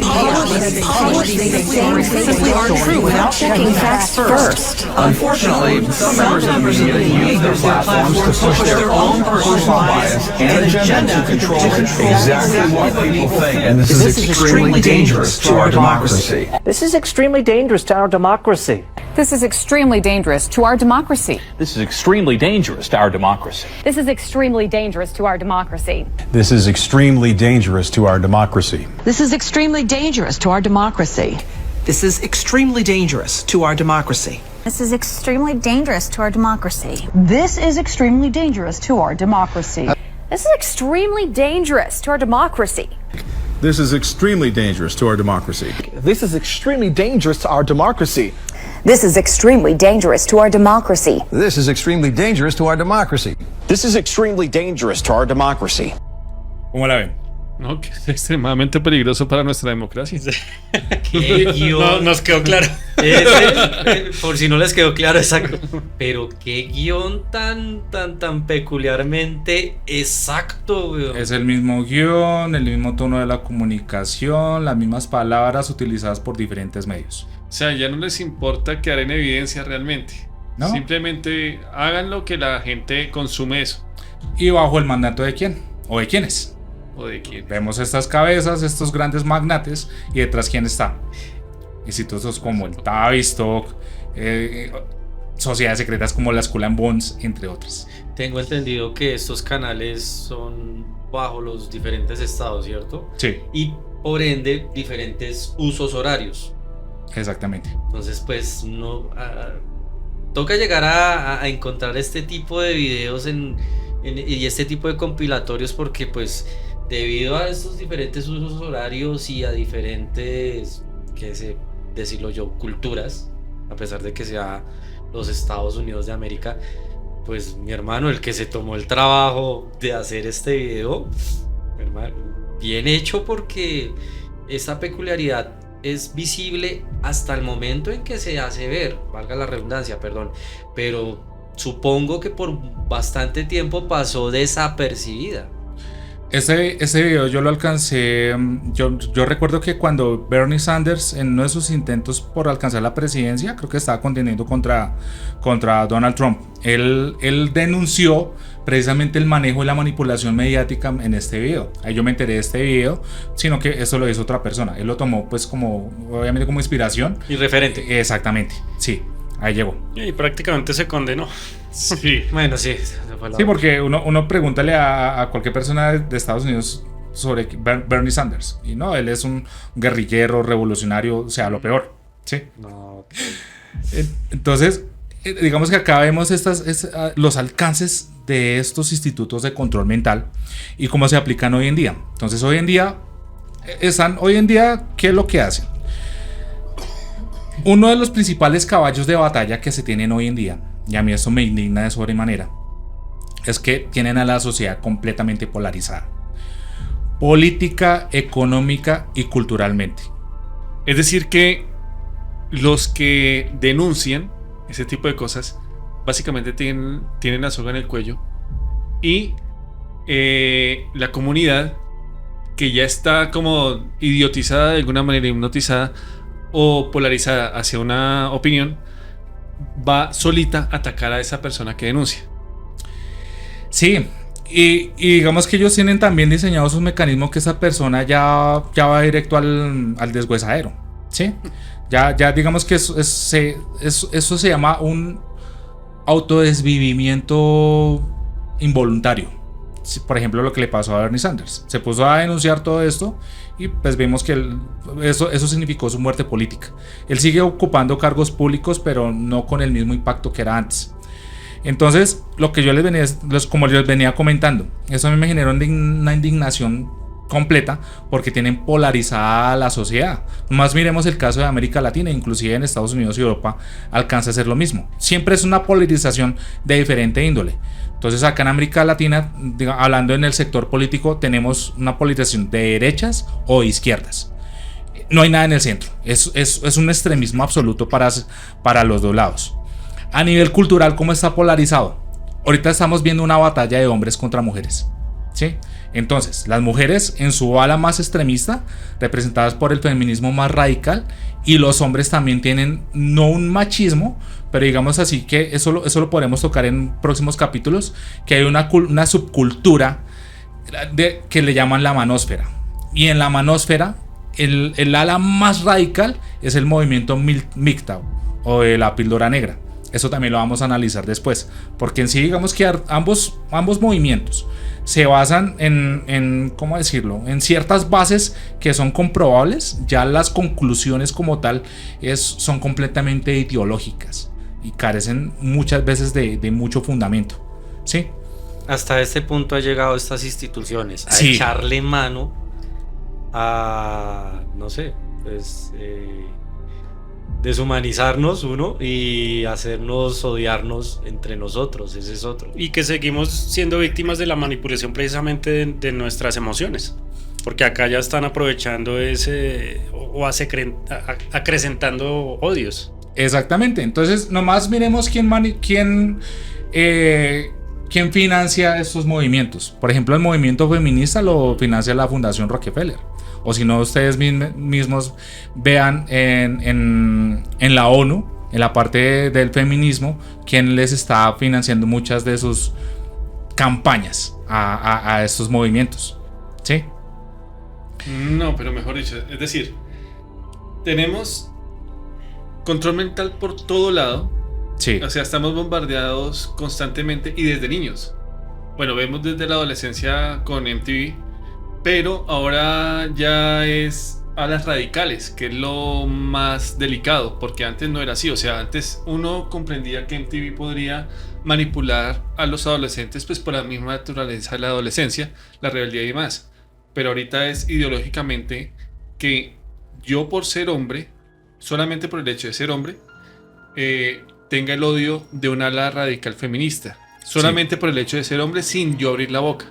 publish these stories simply aren't true without checking facts first. Unfortunately, some members of the media use their platforms to push their own personal bias and agenda to control exactly what people think. And this is extremely dangerous to our democracy. this is extremely dangerous to our democracy. This is extremely dangerous to our democracy. This is extremely dangerous to our democracy. This is extremely dangerous to our democracy. This is extremely dangerous to our democracy. This is extremely dangerous to our democracy. This is extremely dangerous to our democracy. This is extremely dangerous to our democracy. This is extremely dangerous to our democracy. This is extremely dangerous to our democracy. This is extremely dangerous to our democracy. This is extremely dangerous to our democracy. This is extremely dangerous to our democracy. This is extremely dangerous to our democracy. This is extremely dangerous to our democracy. ¿Cómo la ven? No, que es extremadamente peligroso para nuestra democracia. ¿Qué guión? No, nos quedó claro. Por si no les quedó claro, exacto. Pero qué guión tan peculiarmente exacto, weón. Es el mismo guión, el mismo tono de la comunicación, las mismas palabras utilizadas por diferentes medios. O sea, ya no les importa quedar en evidencia realmente. ¿No? Simplemente hagan lo que la gente consume eso. ¿Y bajo el mandato de quién? ¿O de quiénes? ¿O de quién? Vemos estas cabezas, estos grandes magnates, y detrás quién está. Institutos como el Tavistock, sociedades secretas como las Skull and Bones, entre otras. Tengo entendido que estos canales son bajo los diferentes estados, ¿cierto? Sí. Y por ende, diferentes usos horarios. Exactamente. Entonces, pues, no... toca llegar a encontrar este tipo de videos y este tipo de compilatorios, porque pues debido a estos diferentes usos horarios y a diferentes, decirlo yo, culturas, a pesar de que sea los Estados Unidos de América, pues mi hermano, el que se tomó el trabajo de hacer este video, hermano, bien hecho, porque esta peculiaridad es visible hasta el momento en que se hace ver, valga la redundancia, perdón, pero supongo que por bastante tiempo pasó desapercibida. Ese video yo lo alcancé, yo recuerdo que cuando Bernie Sanders, en uno de sus intentos por alcanzar la presidencia, creo que estaba contendiendo contra Donald Trump, él denunció precisamente el manejo y la manipulación mediática en este video. Ahí yo me enteré de este video, sino que eso lo hizo otra persona. Él lo tomó pues obviamente como inspiración. Y referente. Exactamente, sí, ahí llegó. Y prácticamente se condenó. Sí. Bueno, sí. Sí, porque uno pregúntale a cualquier persona de Estados Unidos sobre Bernie Sanders, y no, él es un guerrillero, revolucionario, o sea, lo peor, ¿sí? No. Entonces, digamos que acá vemos los alcances de estos institutos de control mental y cómo se aplican hoy en día. Entonces, hoy en día, ¿qué es lo que hacen? Uno de los principales caballos de batalla que se tienen hoy en día, y a mí esto me indigna de sobremanera, es que tienen a la sociedad completamente polarizada, política, económica y culturalmente. Es decir, que los que denuncian ese tipo de cosas básicamente tienen la soga en el cuello, y la comunidad, que ya está como idiotizada de alguna manera, hipnotizada o polarizada hacia una opinión, va solita a atacar a esa persona que denuncia. Sí, y digamos que ellos tienen también diseñados sus mecanismos, que esa persona ya va directo al deshuesadero, ¿sí? Ya digamos que eso se llama un autodesvivimiento involuntario. Por ejemplo, lo que le pasó a Bernie Sanders. Se puso a denunciar todo esto y pues vemos que eso significó su muerte política. Él sigue ocupando cargos públicos, pero no con el mismo impacto que era antes. Entonces, lo que yo como les venía comentando, eso a mí me generó una indignación completa, porque tienen polarizada la sociedad. Más miremos el caso de América Latina, inclusive en Estados Unidos y Europa alcanza a ser lo mismo. Siempre es una polarización de diferente índole. Entonces acá en América Latina, hablando en el sector político, tenemos una polarización de derechas o izquierdas. No hay nada en el centro. Es un extremismo absoluto para los dos lados. A nivel cultural, ¿cómo está polarizado? Ahorita estamos viendo una batalla de hombres contra mujeres, ¿sí? Entonces, las mujeres en su ala más extremista, representadas por el feminismo más radical, y los hombres también tienen no un machismo, pero digamos así que eso lo podremos tocar en próximos capítulos, que hay una subcultura que le llaman la manósfera. Y en la manósfera, el ala más radical es el movimiento MGTOW o de la píldora negra. Eso también lo vamos a analizar después, porque en sí digamos que ambos movimientos se basan en ¿cómo decirlo? En ciertas bases que son comprobables. Ya las conclusiones como tal son completamente ideológicas y carecen muchas veces de mucho fundamento, ¿sí? Hasta este punto ha llegado estas instituciones a echarle mano a, no sé, pues deshumanizarnos uno y hacernos odiarnos entre nosotros. Ese es otro. Y que seguimos siendo víctimas de la manipulación precisamente de nuestras emociones, porque acá ya están aprovechando o acrecentando odios. Exactamente. Entonces nomás miremos quién financia estos movimientos. Por ejemplo, el movimiento feminista lo financia la Fundación Rockefeller. O si no, ustedes mismos vean en la ONU, en la parte del feminismo, quién les está financiando muchas de sus campañas a estos movimientos, ¿sí? No, pero mejor dicho, es decir, tenemos control mental por todo lado. Sí. O sea, estamos bombardeados constantemente y desde niños. Bueno, vemos desde la adolescencia con MTV, pero ahora ya es alas radicales, que es lo más delicado, porque antes no era así. O sea, antes uno comprendía que MTV podría manipular a los adolescentes pues por la misma naturaleza de la adolescencia, la rebeldía y demás. Pero ahorita es ideológicamente que yo, por ser hombre, solamente por el hecho de ser hombre, tenga el odio de un ala radical feminista, solamente por el hecho de ser hombre, sin yo abrir la boca.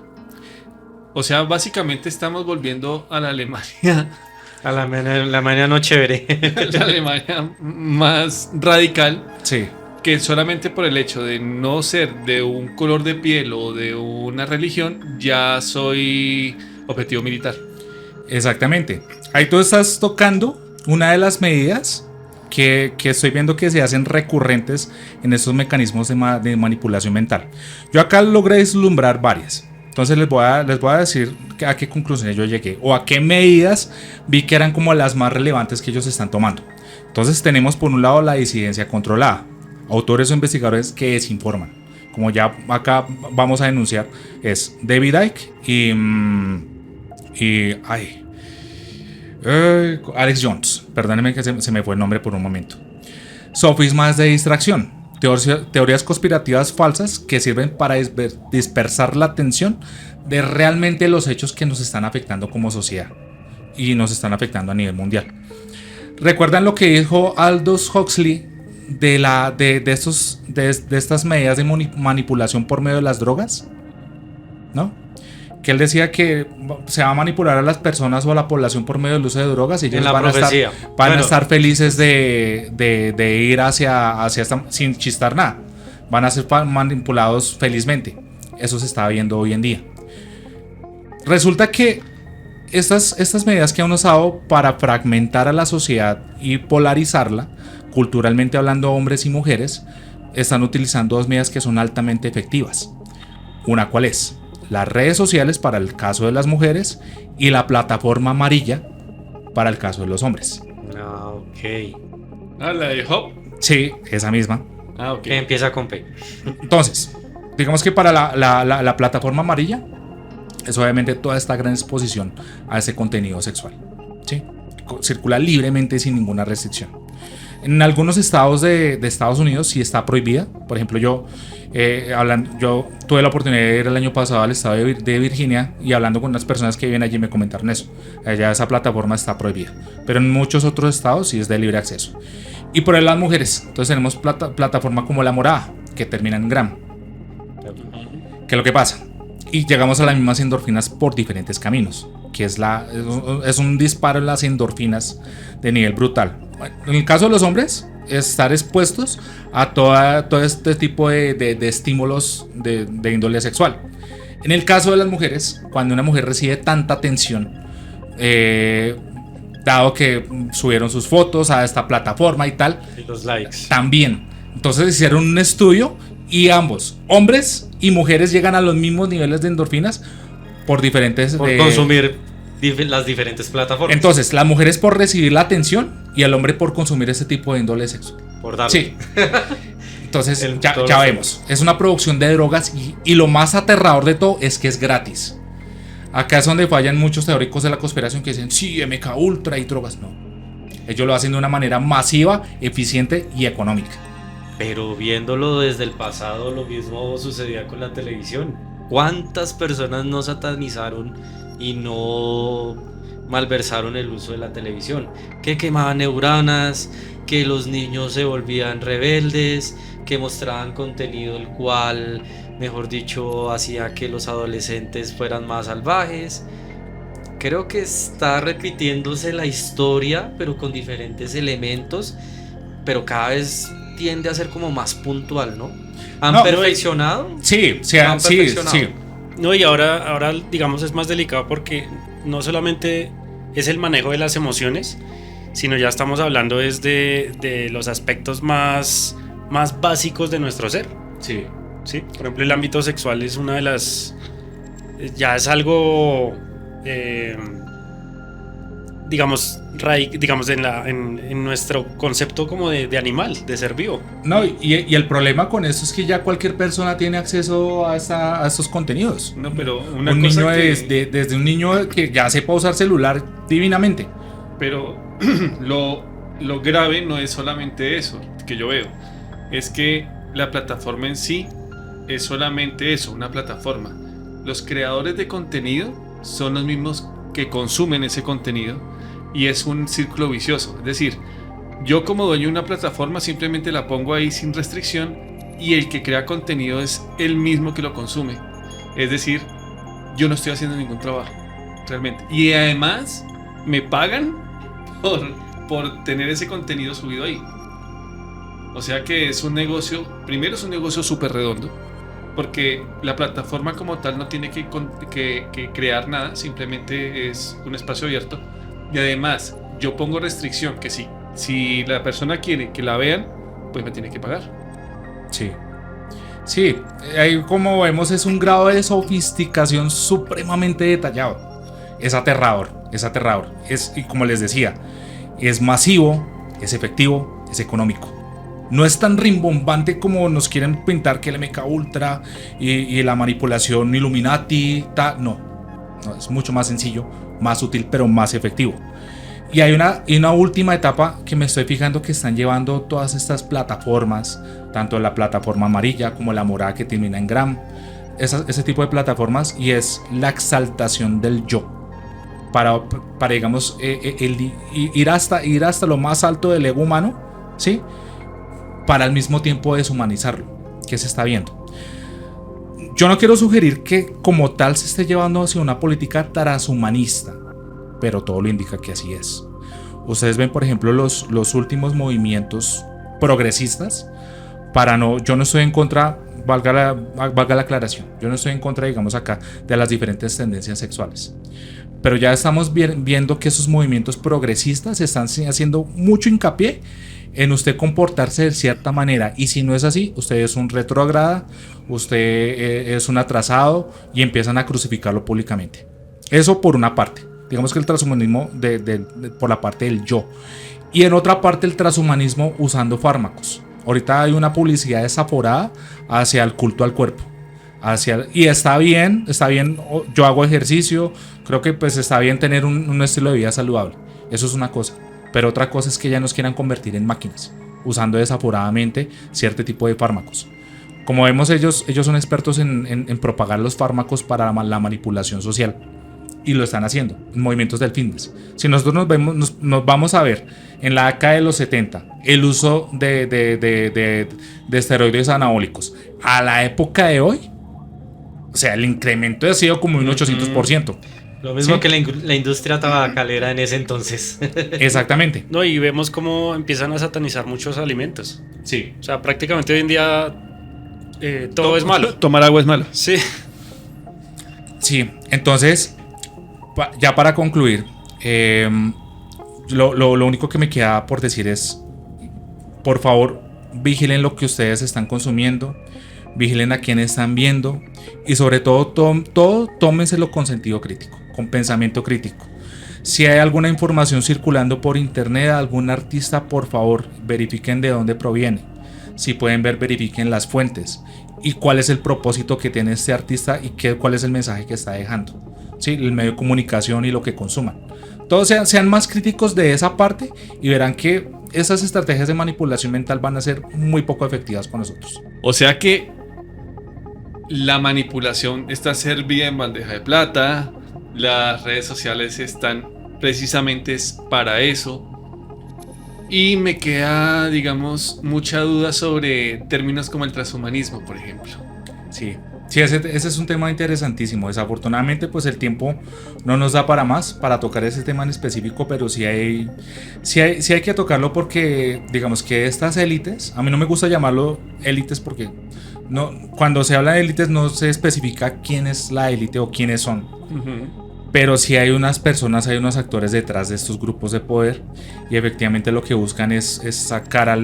O sea, básicamente estamos volviendo a la Alemania, a la Alemania no chévere, la Alemania más radical, Sí. que solamente por el hecho de no ser de un color de piel o de una religión, ya soy objetivo militar. Exactamente. Ahí tú estás tocando una de las medidas que estoy viendo que se hacen recurrentes en estos mecanismos de manipulación mental. Yo acá logré vislumbrar varias. Entonces les voy a decir a qué conclusiones yo llegué o a qué medidas vi que eran como las más relevantes que ellos están tomando. Entonces tenemos por un lado la disidencia controlada, autores o investigadores que desinforman, como ya acá vamos a denunciar, es David Icke y Alex Jones, perdónenme que se me fue el nombre por un momento. Sofismas de distracción, teorías conspirativas falsas que sirven para dispersar la atención de realmente los hechos que nos están afectando como sociedad y nos están afectando a nivel mundial. ¿Recuerdan lo que dijo Aldous Huxley de estas medidas de manipulación por medio de las drogas? ¿No? Que él decía que se va a manipular a las personas o a la población por medio del uso de drogas y ellos van a estar felices de ir hacia sin chistar nada. Van a ser manipulados felizmente. Eso se está viendo hoy en día. Resulta que estas medidas que han usado para fragmentar a la sociedad y polarizarla, culturalmente hablando, hombres y mujeres, están utilizando dos medidas que son altamente efectivas. Una, ¿cuál es? Las redes sociales para el caso de las mujeres y la plataforma amarilla para el caso de los hombres. Ok. Ah, la de Hop. Sí, esa misma. Ah, ok. Que empieza con P. Entonces, digamos que para la plataforma amarilla es obviamente toda esta gran exposición a ese contenido sexual, ¿sí? Circula libremente sin ninguna restricción. En algunos estados de Estados Unidos sí está prohibida. Por ejemplo, yo tuve la oportunidad de ir el año pasado al estado de Virginia y hablando con unas personas que viven allí me comentaron eso. Allá esa plataforma está prohibida, pero en muchos otros estados sí es de libre acceso. Y por ahí las mujeres, entonces tenemos plataforma como La Morada, que termina en gram. ¿Qué es lo que pasa? Y llegamos a las mismas endorfinas por diferentes caminos, que es un disparo en las endorfinas de nivel brutal. En el caso de los hombres, estar expuestos a todo este tipo de estímulos de índole sexual. En el caso de las mujeres, cuando una mujer recibe tanta atención, dado que subieron sus fotos a esta plataforma y tal, y los likes también. Entonces hicieron un estudio y ambos, hombres y mujeres, llegan a los mismos niveles de endorfinas por consumir las diferentes plataformas. Entonces, las mujeres por recibir la atención y el hombre por consumir ese tipo de índole sexual. Por darle. Sí. Entonces, ya vemos. Es una producción de drogas y lo más aterrador de todo es que es gratis. Acá es donde fallan muchos teóricos de la conspiración que dicen, sí, MK Ultra y drogas. No. Ellos lo hacen de una manera masiva, eficiente y económica. Pero viéndolo desde el pasado, lo mismo sucedía con la televisión. ¿Cuántas personas no satanizaron y no malversaron el uso de la televisión? Que quemaban neuronas, que los niños se volvían rebeldes, que mostraban contenido el cual, mejor dicho, hacía que los adolescentes fueran más salvajes. Creo que está repitiéndose la historia, pero con diferentes elementos, pero cada vez tiende a ser como más puntual, ¿no? ¿Han perfeccionado? Sí. No, y ahora digamos es más delicado porque no solamente es el manejo de las emociones, sino ya estamos hablando de los aspectos más básicos de nuestro ser. Sí. Sí, por ejemplo, el ámbito sexual es una de las... ya es algo... digamos en nuestro concepto como de animal, de ser vivo. No, y el problema con esto es que ya cualquier persona tiene acceso a estos contenidos. No, pero desde un niño que ya sepa usar celular divinamente, Pero lo grave no es solamente eso que yo veo, es que la plataforma en sí es solamente eso, una plataforma. Los creadores de contenido son los mismos que consumen ese contenido y es un círculo vicioso. Es decir, yo como dueño de una plataforma simplemente la pongo ahí sin restricción y el que crea contenido es el mismo que lo consume. Es decir, yo no estoy haciendo ningún trabajo realmente. Y además me pagan por tener ese contenido subido ahí. O sea que es un negocio, primero es un negocio súper redondo, porque la plataforma como tal no tiene que crear nada, simplemente es un espacio abierto. Y además, yo pongo restricción que si la persona quiere que la vean, pues me tiene que pagar. Sí, ahí como vemos es un grado de sofisticación supremamente detallado. Es aterrador. Y como les decía, es masivo, es efectivo, es económico. No es tan rimbombante como nos quieren pintar que el MK Ultra y la manipulación Illuminati, no, es mucho más sencillo, más útil, pero más efectivo. Y hay una última etapa que me estoy fijando que están llevando todas estas plataformas, tanto la plataforma amarilla como la morada que termina en gram, ese tipo de plataformas, y es la exaltación del yo. Para digamos, ir hasta lo más alto del ego humano, ¿sí? Para al mismo tiempo deshumanizarlo, que se está viendo. Yo no quiero sugerir que como tal se esté llevando hacia una política transhumanista, pero todo lo indica que así es. Ustedes ven, por ejemplo, los últimos movimientos progresistas. Yo no estoy en contra, valga la aclaración, yo no estoy en contra, digamos acá, de las diferentes tendencias sexuales. Pero ya estamos viendo que esos movimientos progresistas están haciendo mucho hincapié en usted comportarse de cierta manera, y si no es así, usted es un retrógrada, usted es un atrasado, y empiezan a crucificarlo públicamente. Eso por una parte, digamos que el transhumanismo por la parte del yo, y en otra parte el transhumanismo usando fármacos. Ahorita hay una publicidad desaforada hacia el culto al cuerpo, y está bien, yo hago ejercicio, creo que pues está bien tener un estilo de vida saludable, eso es una cosa. Pero otra cosa es que ya nos quieran convertir en máquinas, usando desaforadamente cierto tipo de fármacos. Como vemos, ellos son expertos en propagar los fármacos para la manipulación social. Y lo están haciendo en movimientos del fitness. Si nosotros nos vamos a ver en la década de los 70, el uso de esteroides anabólicos a la época de hoy, o sea, el incremento ha sido como un 800%. Lo mismo, ¿sí?, que la industria tabacalera en ese entonces. Exactamente. No, y vemos cómo empiezan a satanizar muchos alimentos. Sí. O sea, prácticamente hoy en día todo es malo. Tomar agua es malo. Sí. Sí, entonces, ya para concluir, lo único que me queda por decir es, por favor, vigilen lo que ustedes están consumiendo, vigilen a quienes están viendo, y sobre todo tómenselo con sentido crítico, con pensamiento crítico. Si hay alguna información circulando por internet de algún artista, por favor, verifiquen de dónde proviene. Si pueden ver, verifiquen las fuentes y cuál es el propósito que tiene este artista y cuál es el mensaje que está dejando, ¿sí?, el medio de comunicación y lo que consuman. Todos sean más críticos de esa parte y verán que esas estrategias de manipulación mental van a ser muy poco efectivas con nosotros. O sea que la manipulación está servida en bandeja de plata, las redes sociales están precisamente para eso, y me queda, digamos, mucha duda sobre términos como el transhumanismo, por ejemplo. Sí, ese es un tema interesantísimo. Desafortunadamente, pues el tiempo no nos da para más, para tocar ese tema en específico, pero sí hay que tocarlo porque, digamos que estas élites, a mí no me gusta llamarlo élites porque cuando se habla de élites no se especifica quién es la élite o quiénes son. Pero sí hay unas personas, hay unos actores detrás de estos grupos de poder, y efectivamente lo que buscan es sacar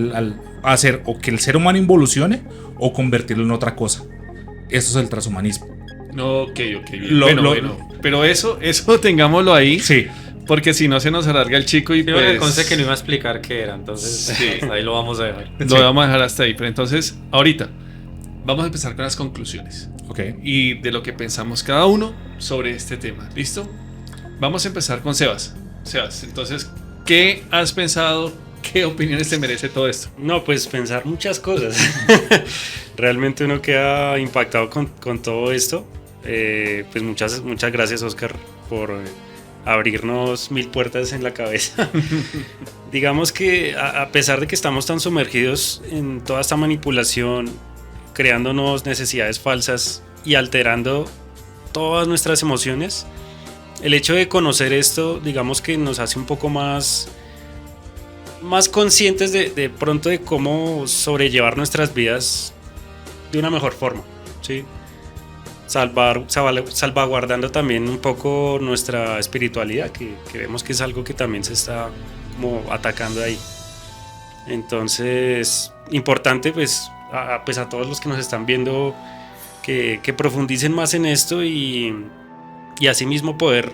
hacer o que el ser humano involucione o convertirlo en otra cosa. Eso es el transhumanismo. Ok, bien. Pero eso tengámoslo ahí. Sí. Porque si no se nos alarga el chico y pues... Conste que no iba a explicar qué era, entonces sí, ahí lo vamos a dejar. Lo vamos a dejar hasta ahí, pero entonces, ahorita, vamos a empezar con las conclusiones. Ok. Y de lo que pensamos cada uno sobre este tema. ¿Listo? Vamos a empezar con Sebas. Sebas, entonces, ¿qué has pensado? ¿Qué opiniones te merece todo esto? No, pues pensar muchas cosas. Realmente uno queda impactado con todo esto. Pues muchas gracias, Oscar, por abrirnos 1000 puertas en la cabeza. Digamos que a pesar de que estamos tan sumergidos en toda esta manipulación, creándonos necesidades falsas y alterando todas nuestras emociones, el hecho de conocer esto, digamos que nos hace un poco más conscientes de pronto de cómo sobrellevar nuestras vidas de una mejor forma, ¿sí? Salvaguardando también un poco nuestra espiritualidad, que vemos que es algo que también se está como atacando ahí. Entonces, importante pues a todos los que nos están viendo que profundicen más en esto y asimismo poder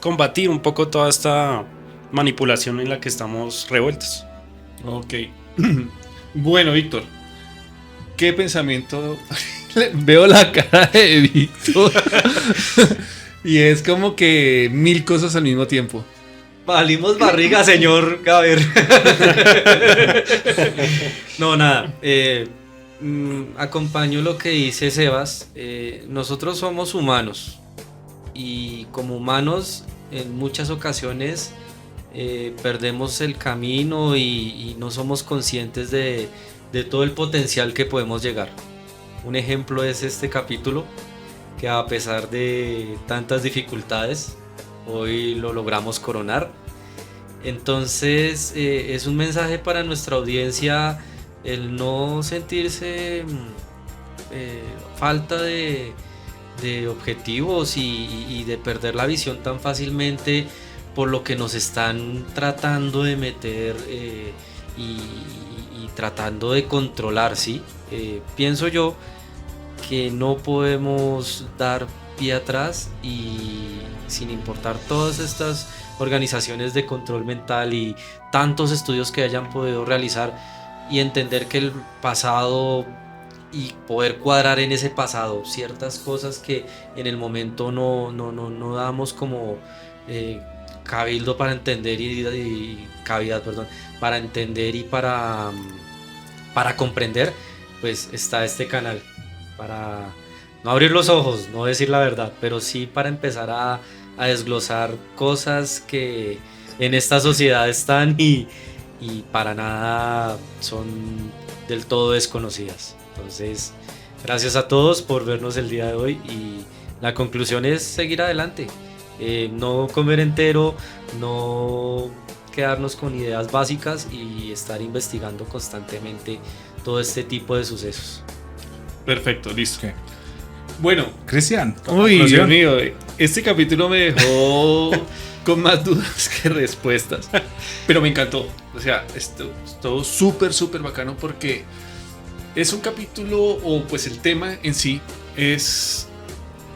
combatir un poco toda esta manipulación en la que estamos revueltos. Ok. Bueno, Víctor, ¿qué pensamiento? Veo la cara de Víctor y es como que 1000 cosas al mismo tiempo. Valimos barriga, señor Gaber. No, nada. Acompaño lo que dice Sebas. Nosotros somos humanos y como humanos en muchas ocasiones perdemos el camino y no somos conscientes de todo el potencial que podemos llegar. Un ejemplo es este capítulo, que a pesar de tantas dificultades, hoy lo logramos coronar. Entonces es un mensaje para nuestra audiencia el no sentirse falta de objetivos y de perder la visión tan fácilmente por lo que nos están tratando de meter y tratando de controlar, ¿sí? Pienso yo que no podemos dar pie atrás y sin importar todas estas organizaciones de control mental y tantos estudios que hayan podido realizar y entender que el pasado y poder cuadrar en ese pasado ciertas cosas que en el momento no damos como cabildo para entender y cavidad, perdón, para entender y para comprender, pues está este canal para no abrir los ojos, no decir la verdad, pero sí para empezar a desglosar cosas que en esta sociedad están y para nada son del todo desconocidas. Entonces, gracias a todos por vernos el día de hoy y la conclusión es seguir adelante, no comer entero, no quedarnos con ideas básicas y estar investigando constantemente todo este tipo de sucesos. Perfecto, listo. Okay. Bueno, Cristian. Uy, Dios mío, este capítulo me dejó con más dudas que respuestas, pero me encantó. O sea, esto es todo súper bacano porque es un capítulo, o pues el tema en sí es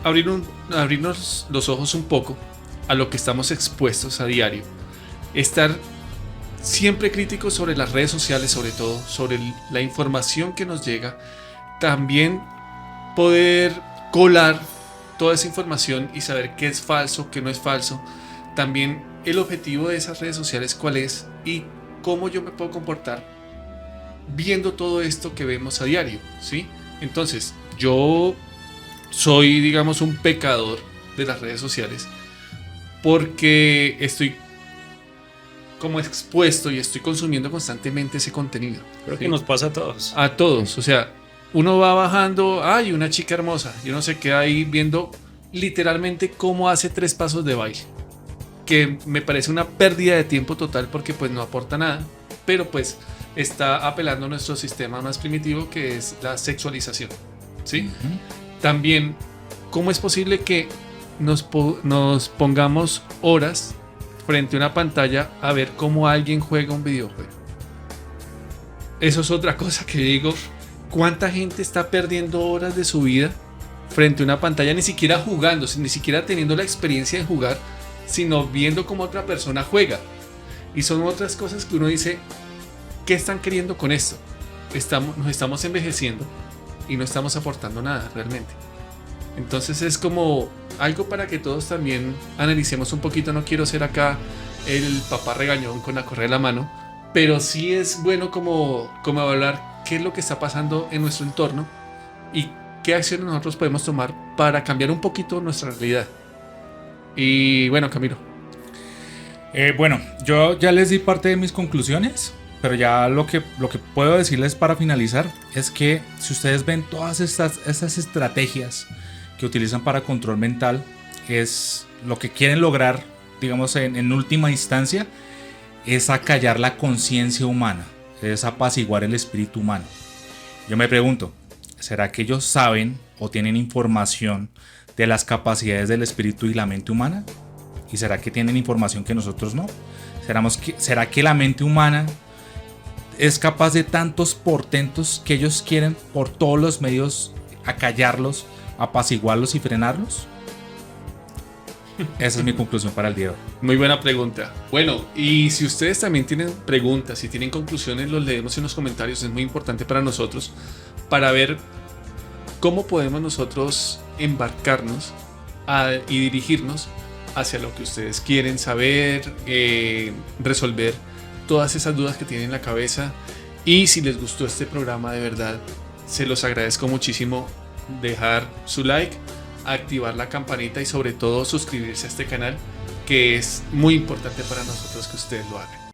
abrirnos los ojos un poco a lo que estamos expuestos a diario. Estar siempre críticos sobre las redes sociales, sobre todo, sobre la información que nos llega. También poder colar toda esa información y saber qué es falso, qué no es falso. También el objetivo de esas redes sociales cuál es y cómo yo me puedo comportar viendo todo esto que vemos a diario, ¿sí? Entonces, yo soy, digamos, un pecador de las redes sociales porque estoy como expuesto y estoy consumiendo constantemente ese contenido. Creo que nos pasa a todos. A todos, o sea, uno va bajando, ay, una chica hermosa, y uno se queda ahí viendo literalmente cómo hace 3 pasos de baile, que me parece una pérdida de tiempo total porque pues no aporta nada, pero pues está apelando a nuestro sistema más primitivo que es la sexualización, ¿sí? Uh-huh. También, ¿cómo es posible que nos pongamos horas frente a una pantalla a ver cómo alguien juega un videojuego? Eso es otra cosa que digo. ¿Cuánta gente está perdiendo horas de su vida frente a una pantalla, ni siquiera jugando, ni siquiera teniendo la experiencia de jugar, sino viendo cómo otra persona juega? Y son otras cosas que uno dice, ¿qué están queriendo con esto? Nos estamos envejeciendo y no estamos aportando nada realmente. Entonces es como algo para que todos también analicemos un poquito. No quiero ser acá el papá regañón con la correa en la mano, pero sí es bueno como evaluar qué es lo que está pasando en nuestro entorno y qué acciones nosotros podemos tomar para cambiar un poquito nuestra realidad. Y bueno, Camilo. Bueno, yo ya les di parte de mis conclusiones, pero ya lo que puedo decirles para finalizar es que si ustedes ven todas estas estrategias que utilizan para control mental, es lo que quieren lograr, digamos, en última instancia, es acallar la conciencia humana, es apaciguar el espíritu humano. Yo me pregunto, ¿será que ellos saben o tienen información de las capacidades del espíritu y la mente humana? ¿Y será que tienen información que nosotros no? ¿Será que la mente humana es capaz de tantos portentos que ellos quieren por todos los medios acallarlos, apaciguarlos y frenarlos? Esa es mi conclusión para el día de hoy. Muy buena pregunta. Bueno, y si ustedes también tienen preguntas, si tienen conclusiones, los leemos en los comentarios. Es muy importante para nosotros para ver cómo podemos nosotros embarcarnos y dirigirnos hacia lo que ustedes quieren saber, resolver todas esas dudas que tienen en la cabeza. Y si les gustó este programa, de verdad, se los agradezco muchísimo dejar su like, activar la campanita y sobre todo suscribirse a este canal, que es muy importante para nosotros que ustedes lo hagan.